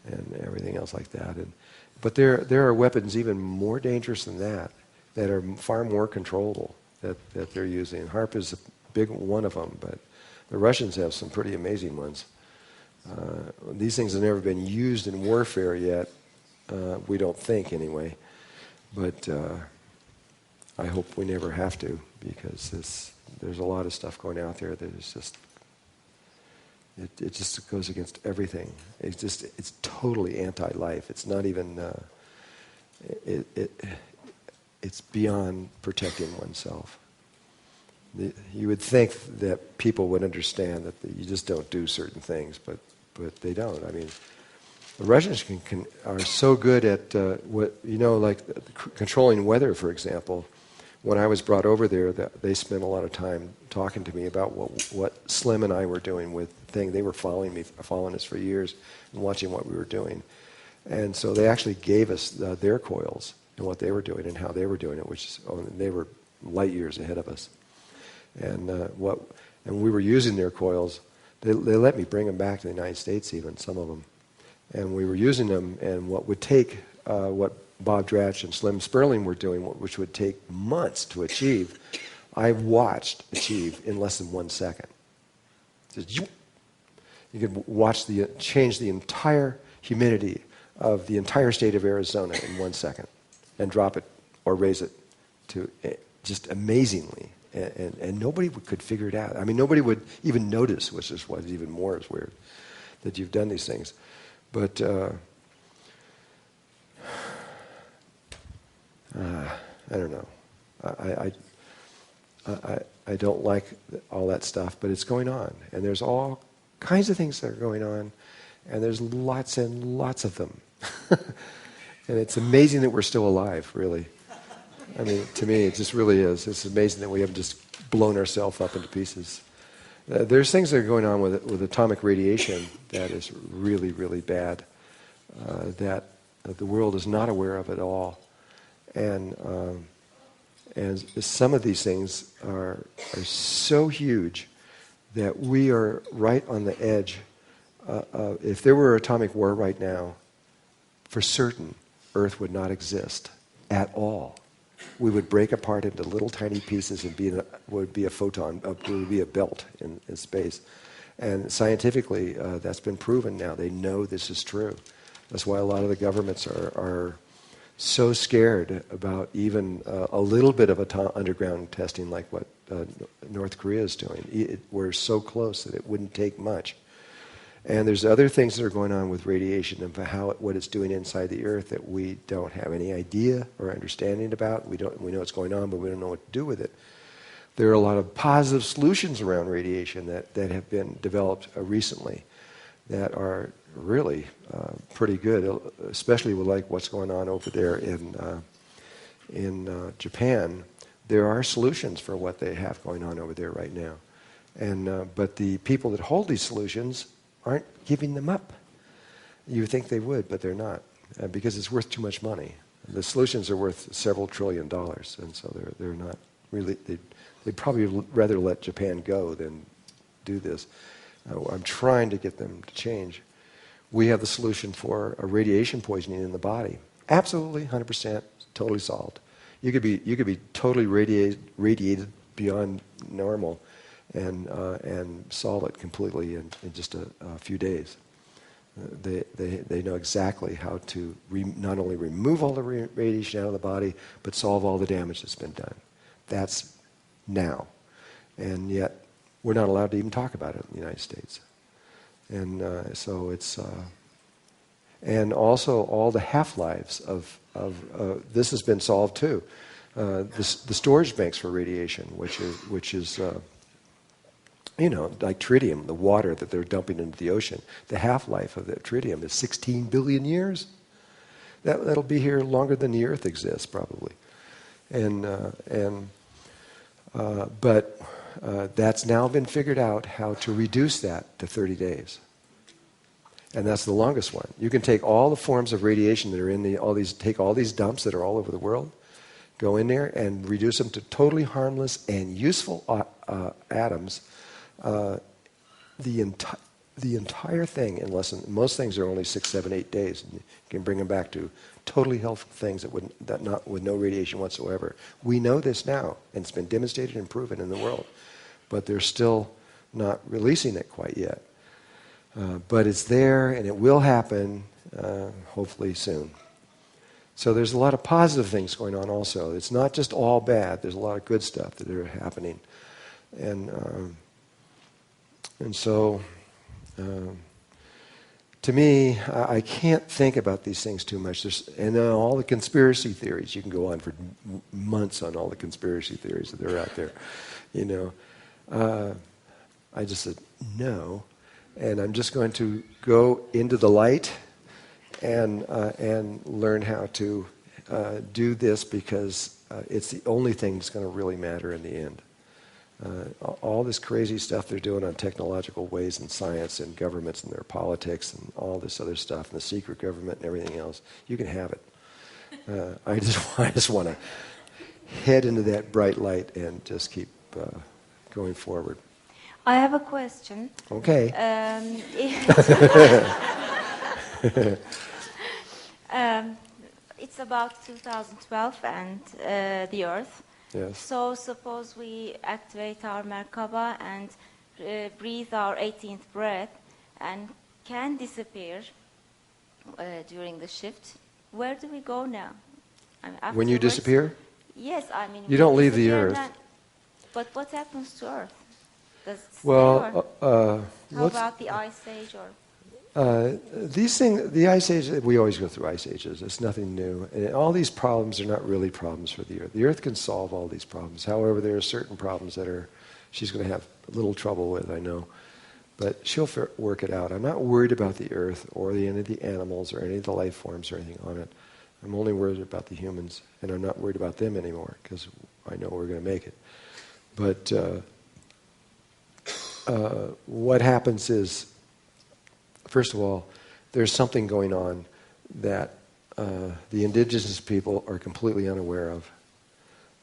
and everything else like that. But there are weapons even more dangerous than that are far more controllable that they're using. HARP is a big one of them, but the Russians have some pretty amazing ones. These things have never been used in warfare yet. We don't think, anyway. But I hope we never have to, because there's a lot of stuff going out there that is just, it just goes against everything. It's totally anti-life. It's not even, it's beyond protecting oneself. You would think that people would understand that you just don't do certain things, but they don't. I mean, the Russians are so good at like controlling weather, for example. When I was brought over there, they spent a lot of time talking to me about what Slim and I were doing with things. They were following us for years and watching what we were doing. And so they actually gave us their coils and what they were doing and how they were doing it, they were light years ahead of us. And we were using their coils. They let me bring them back to the United States, even some of them. And we were using them, and what would take what Bob Dratch and Slim Sperling were doing, which would take months to achieve, I watched achieve in less than 1 second. You could watch change the entire humidity of the entire state of Arizona in 1 second, and drop it or raise it to just amazingly. And nobody could figure it out. I mean, nobody would even notice, which is what even more is weird, that you've done these things. But I don't know. I don't like all that stuff, but it's going on, and there's all kinds of things that are going on, and there's lots and lots of them, and it's amazing that we're still alive, really. I mean, to me, it just really is. It's amazing that we haven't just blown ourselves up into pieces. There's things that are going on with atomic radiation that is really, really bad, that the world is not aware of at all. And some of these things are so huge that we are right on the edge. If there were atomic war right now, for certain, Earth would not exist at all. We would break apart into little tiny pieces and would be a photon, would be a belt in space. And scientifically, that's been proven now. They know this is true. That's why a lot of the governments are so scared about even a little bit of underground testing like what North Korea is doing. We're so close that it wouldn't take much. And there's other things that are going on with radiation and what it's doing inside the Earth that we don't have any idea or understanding about. We know it's going on, but we don't know what to do with it. There are a lot of positive solutions around radiation that have been developed recently that are really pretty good, especially with like what's going on over there in Japan. There are solutions for what they have going on over there right now, but the people that hold these solutions aren't giving them up. You would think they would, but they're not, because it's worth too much money. The solutions are worth several $1 trillion, and so they're not really. They'd probably rather let Japan go than do this. I'm trying to get them to change. We have the solution for a radiation poisoning in the body. Absolutely, 100%, totally solved. You could be totally radiated beyond normal, and solve it completely in just a few days. They know exactly how to not only remove all the radiation out of the body, but solve all the damage that's been done. That's now. And yet, we're not allowed to even talk about it in the United States. And so it's And also all the half-lives of this has been solved too. The storage banks for radiation, which is like tritium, the water that they're dumping into the ocean. The half-life of the tritium is 16 billion years. That'll be here longer than the Earth exists, probably. But that's now been figured out how to reduce that to 30 days. And that's the longest one. You can take all the forms of radiation that are in take all these dumps that are all over the world, go in there and reduce them to totally harmless and useful atoms. The entire thing in most things are only 6, 7, 8 days. And you can bring them back to totally healthful things with no radiation whatsoever. We know this now, and it's been demonstrated and proven in the world, but they're still not releasing it quite yet. But it's there, and it will happen, hopefully soon. So there's a lot of positive things going on also. It's not just all bad. There's a lot of good stuff that are happening. And so, to me, I can't think about these things too much. And all the conspiracy theories, you can go on for months on all the conspiracy theories that are out there. I just said, no. And I'm just going to go into the light and learn how to do this, because it's the only thing that's going to really matter in the end. All this crazy stuff they're doing on technological ways and science and governments and their politics and all this other stuff and the secret government and everything else, you can have it. I just want to head into that bright light and just keep going forward. I have a question. Okay. It's about 2012 and the Earth. Yes. So suppose we activate our Merkaba and breathe our 18th breath and can disappear during the shift. Where do we go now? When you disappear? Yes, you don't leave the Earth. But what happens to Earth? Does it stay, well, how about the Ice Age or? These things, the Ice Age, we always go through Ice Ages. It's nothing new. And all these problems are not really problems for the Earth. The Earth can solve all these problems. However, there are certain problems that she's going to have a little trouble with, I know. But she'll work it out. I'm not worried about the Earth or any of the animals or any of the life forms or anything on it. I'm only worried about the humans. And I'm not worried about them anymore, because I know we're going to make it. But what happens is, first of all, there's something going on that the indigenous people are completely unaware of.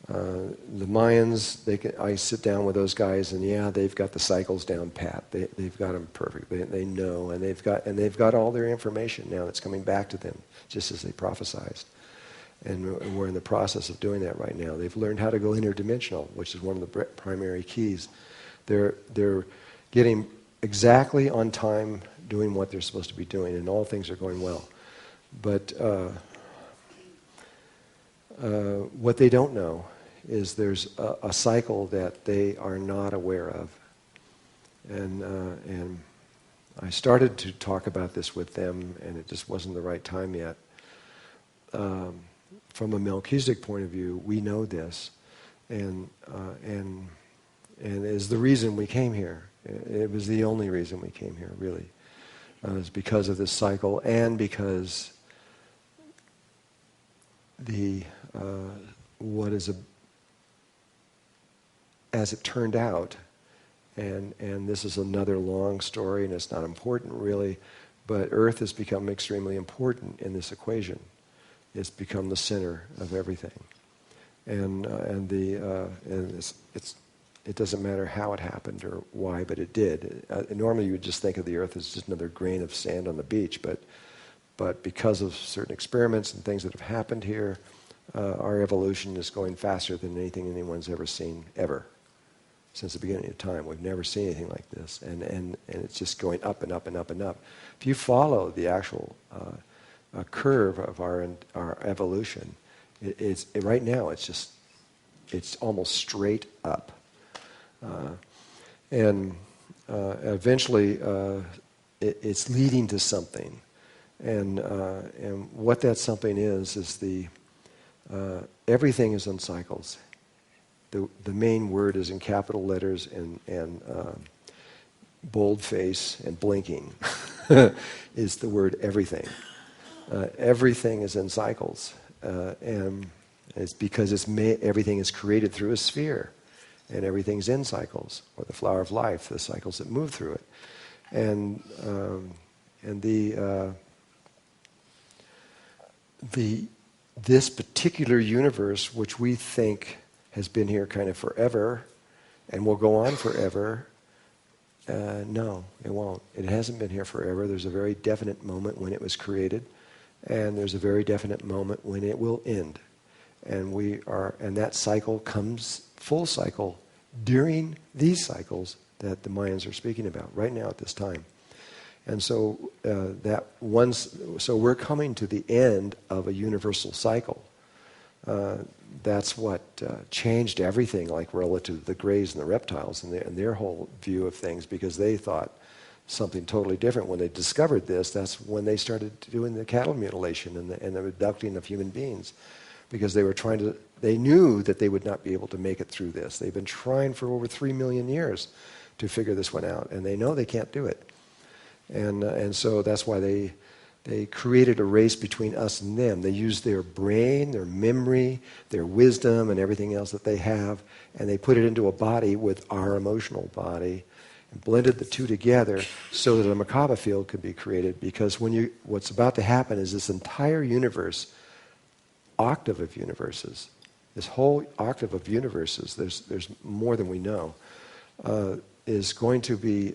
The Mayans, I sit down with those guys, and yeah, they've got the cycles down pat. They've got them perfect. They know, and they've got all their information now that's coming back to them, just as they prophesized. And we're in the process of doing that right now. They've learned how to go interdimensional, which is one of the primary keys. They're getting exactly on time, doing what they're supposed to be doing, and all things are going well. But what they don't know is there's a cycle that they are not aware of. And I started to talk about this with them, and it just wasn't the right time yet. From a Melchizedek point of view, we know this, and is the reason we came here. It was the only reason we came here, really. It's because of this cycle, and because as it turned out, and this is another long story, and it's not important really, but Earth has become extremely important in this equation. It's become the center of everything, and it doesn't matter how it happened or why, but it did. Normally you would just think of the Earth as just another grain of sand on the beach, but because of certain experiments and things that have happened here, our evolution is going faster than anything anyone's ever seen, ever. Since the beginning of time. We've never seen anything like this. And it's just going up and up and up and up. If you follow the actual curve of our evolution, right now it's almost straight up. And eventually it's leading to something. And what that something is the everything is in cycles. The main word is in capital letters and boldface and blinking is the word everything. Everything is in cycles, and it's because everything is created through a sphere, and everything's in cycles, or the flower of life, the cycles that move through it, and this particular universe, which we think has been here kind of forever, and will go on forever. No, it won't. It hasn't been here forever. There's a very definite moment when it was created, and there's a very definite moment when it will end. And that cycle comes full cycle during these cycles that the Mayans are speaking about right now at this time. And so so we're coming to the end of a universal cycle. That's what changed everything, like relative to the Greys and the reptiles and their whole view of things, because they thought something totally different. When they discovered this, that's when they started doing the cattle mutilation and the abducting of human beings, because they knew that they would not be able to make it through this. They've been trying for over 3 million years to figure this one out, and they know they can't do it. And so that's why they created a race between us and them. They used their brain, their memory, their wisdom, and everything else that they have, and they put it into a body with our emotional body, and blended the two together so that a Merkaba field could be created. Because what's about to happen is this entire universe, octave of universes, this whole octave of universes, there's more than we know, is going to be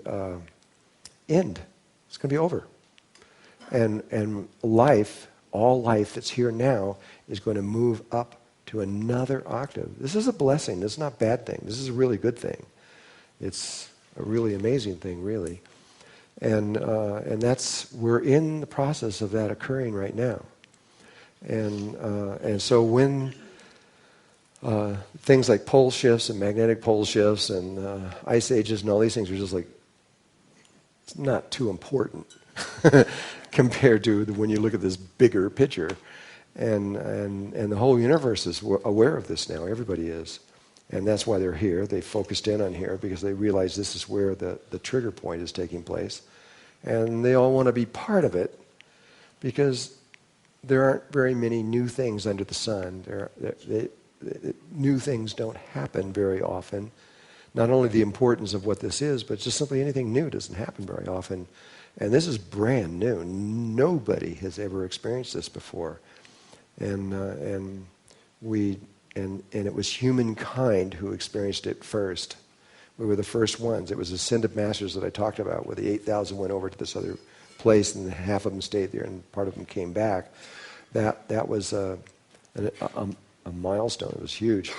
end. It's going to be over. And life, all life that's here now, is going to move up to another octave. This is a blessing. This is not a bad thing. This is a really good thing. It's a really amazing thing, really. And we're in the process of that occurring right now. And so when things like pole shifts and magnetic pole shifts and ice ages and all these things are just like, it's not too important compared to when you look at this bigger picture. And the whole universe is aware of this now. Everybody is. And that's why they're here. They focused in on here because they realize this is where the trigger point is taking place. And they all want to be part of it because there aren't very many new things under the sun. New things don't happen very often. Not only the importance of what this is, but just simply anything new doesn't happen very often. And this is brand new. Nobody has ever experienced this before. And it was humankind who experienced it first. We were the first ones. It was ascended masters that I talked about, where the 8,000 went over to this other place, and half of them stayed there, and part of them came back. That was a milestone. It was huge.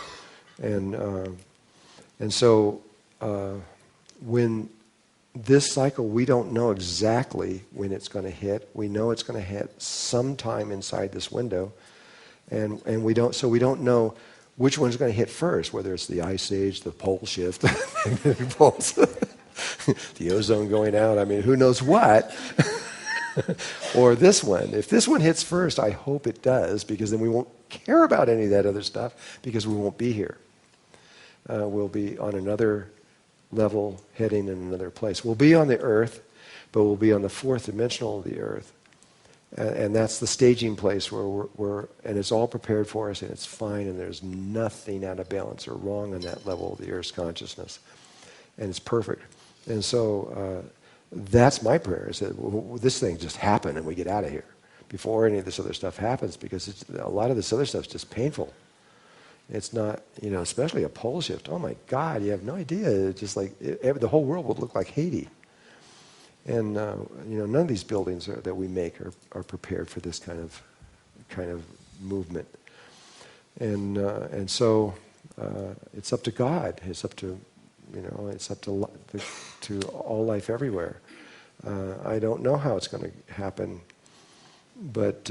And so when this cycle, we don't know exactly when it's going to hit. We know it's going to hit sometime inside this window. And we don't know which one's going to hit first, whether it's the ice age, the pole shift, magnetic poles, the ozone going out. I mean, who knows what? Or this one. If this one hits first, I hope it does, because then we won't care about any of that other stuff, because we won't be here. We'll be on another level, heading in another place. We'll be on the earth, but we'll be on the fourth dimensional of the earth. And that's the staging place where and it's all prepared for us, and it's fine, and there's nothing out of balance or wrong on that level of the earth's consciousness. And it's perfect. And so that's my prayer, is that this thing just happen and we get out of here before any of this other stuff happens, because a lot of this other stuff is just painful. It's not, especially a pole shift. Oh my God, you have no idea. It's just like the whole world would look like Haiti. And none of these buildings that we make are prepared for this kind of movement. And so it's up to God. It's up to to all life everywhere. I don't know how it's going to happen, but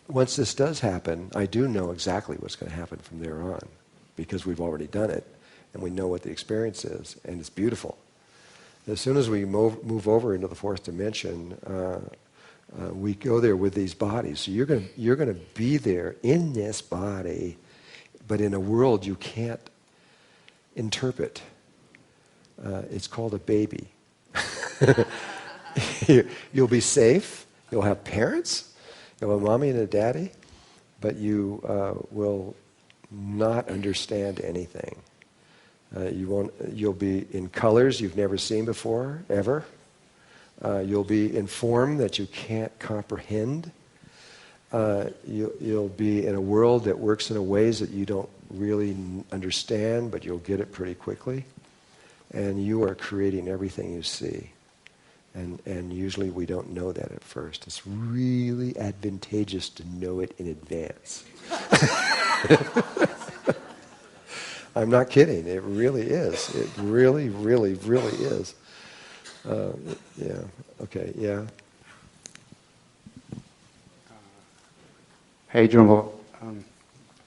once this does happen, I do know exactly what's going to happen from there on, because we've already done it, and we know what the experience is, and it's beautiful. As soon as we move over into the fourth dimension, we go there with these bodies. So you're going to be there in this body, but in a world you can't interpret. It's called a baby. You'll be safe. You'll have parents. You'll have a mommy and a daddy, but you will not understand anything. You'll be in colors you've never seen before, ever. You'll be in form that you can't comprehend. You'll be in a world that works in ways that you don't really understand, but you'll get it pretty quickly. And you are creating everything you see. And usually we don't know that at first. It's really advantageous to know it in advance. I'm not kidding. It really is. It really, really, really is. Yeah. Okay. Yeah. Hey, Drunvalo.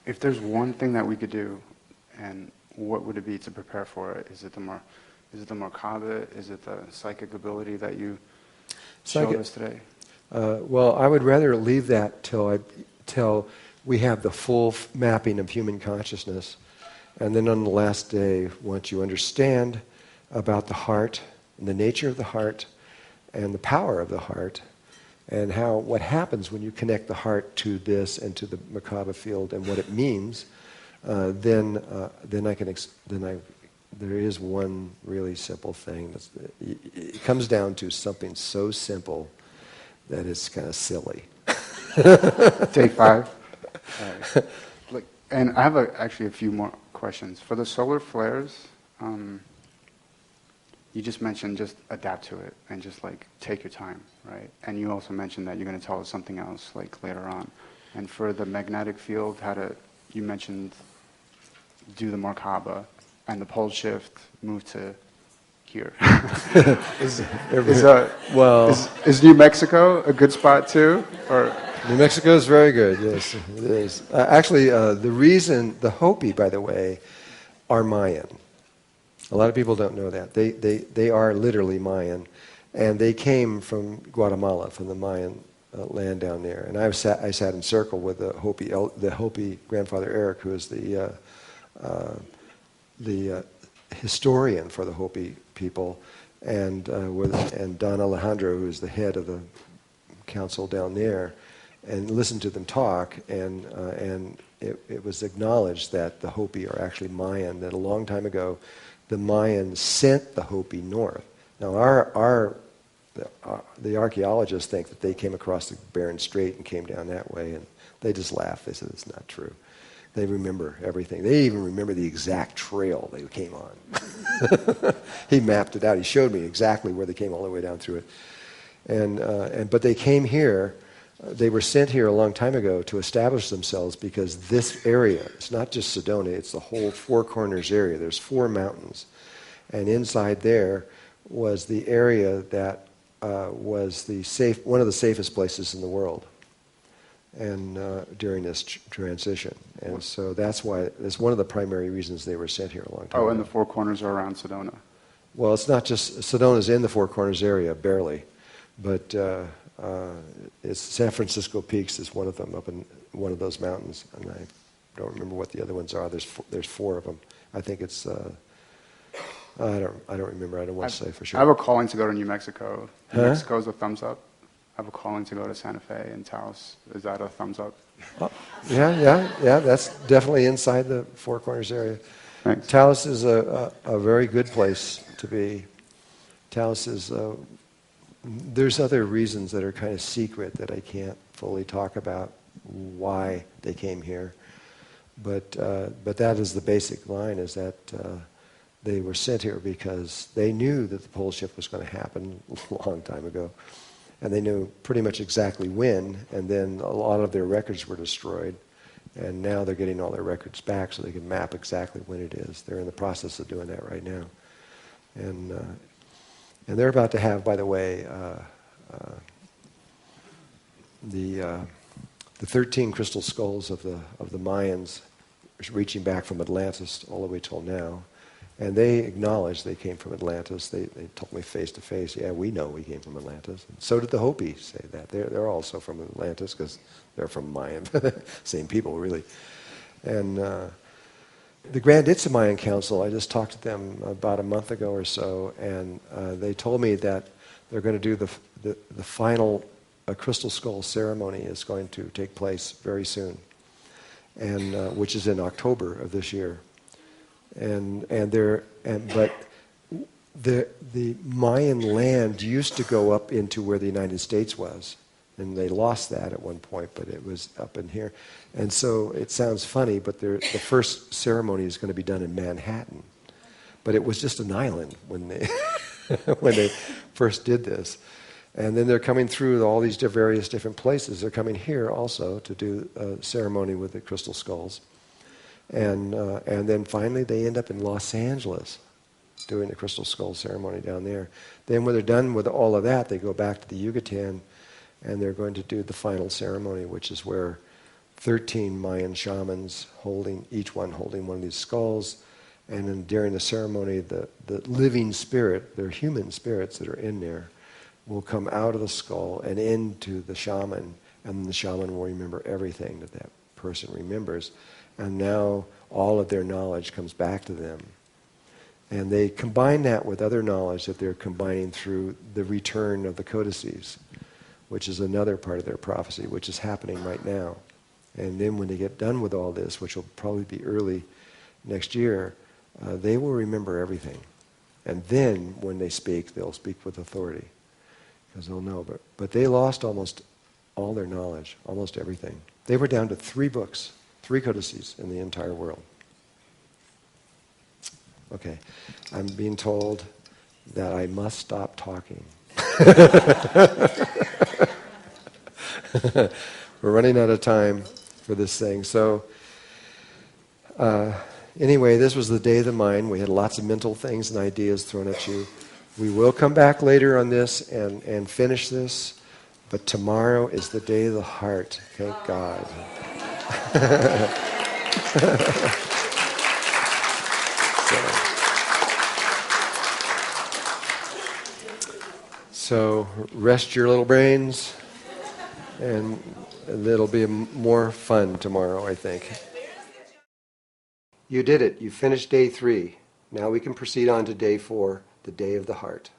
If there's one thing that we could do, and what would it be to prepare for it? Is it the Merkaba? Is it the psychic ability that you showed us today? Well, I would rather leave that till we have the full mapping of human consciousness. And then on the last day, once you understand about the heart, and the nature of the heart, and the power of the heart, and what happens when you connect the heart to this and to the Merkaba field and what it means, then there is one really simple thing. It comes down to something so simple that it's kind of silly. Take 5. And I have actually a few more questions. For the solar flares, you just mentioned just adapt to it and just take your time, right? And you also mentioned that you're going to tell us something else later on. And for the magnetic field, you mentioned do the Merkaba and the pole shift, move to here. Is New Mexico a good spot too? Or New Mexico is very good, yes, it is. Actually, the Hopi, by the way, are Mayan. A lot of people don't know that. They are literally Mayan. And they came from Guatemala, from the Mayan land down there. And I sat in circle with the Hopi grandfather Eric, who is the historian for the Hopi people, and Don Alejandro, who's the head of the council down there, and listened to them talk, and it was acknowledged that the Hopi are actually Mayan, that a long time ago the Mayans sent the Hopi north. Now the archaeologists think that they came across the Bering Strait and came down that way, and they just laugh. They said it's not true. They remember everything. They even remember the exact trail they came on. He mapped it out. He showed me exactly where they came all the way down through it. But they came here. They were sent here a long time ago to establish themselves, because this area, it's not just Sedona, it's the whole Four Corners area. There's 4 mountains. And inside there was the area that was one of the safest places in the world, and during this transition. And so that's one of the primary reasons they were sent here a long time ago. And the 4 Corners are around Sedona? Well, it's not just, Sedona's in the Four Corners area, barely. But it's San Francisco Peaks is one of them, up in one of those mountains. And I don't remember what the other ones are. There's 4 of them. I think it's, I don't remember. I don't want to say for sure. I have a calling to go to New Mexico. New Mexico's a thumbs up. I have a calling to go to Santa Fe and Taos. Is that a thumbs up? Oh, yeah. That's definitely inside the Four Corners area. Thanks. Taos is a very good place to be. Taos is, there's other reasons that are kind of secret that I can't fully talk about why they came here. But that is the basic line, is that they were sent here because they knew that the pole shift was going to happen a long time ago. And they knew pretty much exactly when, and then a lot of their records were destroyed. And now they're getting all their records back so they can map exactly when it is. They're in the process of doing that right now. And they're about to have, by the way, the 13 crystal skulls of the Mayans reaching back from Atlantis all the way till now. And they acknowledged they came from Atlantis. They told me face to face, yeah, we know we came from Atlantis. And so did the Hopis say that. They're also from Atlantis because they're from Mayan. Same people, really. And the Grand Itza Mayan Council, I just talked to them about a month ago or so, and they told me that they're going to do the final crystal skull ceremony is going to take place very soon, and which is in October of this year. But the Mayan land used to go up into where the United States was, and they lost that at one point, but it was up in here. And so it sounds funny, but the first ceremony is going to be done in Manhattan. But it was just an island when they when they first did this. And then they're coming through all these various different places. They're coming here also to do a ceremony with the crystal skulls. And then finally they end up in Los Angeles doing the crystal skull ceremony down there. Then when they're done with all of that, they go back to the Yucatan and they're going to do the final ceremony, which is where 13 Mayan shamans each one holding one of these skulls. And then during the ceremony, the living spirit, they're human spirits that are in there, will come out of the skull and into the shaman. And the shaman will remember everything that person remembers. And now all of their knowledge comes back to them. And they combine that with other knowledge that they're combining through the return of the codices, which is another part of their prophecy, which is happening right now. And then when they get done with all this, which will probably be early next year, they will remember everything. And then when they speak, they'll speak with authority, because they'll know. But they lost almost all their knowledge, almost everything. They were down to 3 books. 3 codices in the entire world. Okay, I'm being told that I must stop talking. We're running out of time for this thing. So anyway, this was the day of the mind. We had lots of mental things and ideas thrown at you. We will come back later on this and finish this, but tomorrow is the day of the heart. Thank God. So rest your little brains, and it'll be more fun tomorrow, I think. You did it. You finished day 3. Now we can proceed on to day 4, the day of the heart.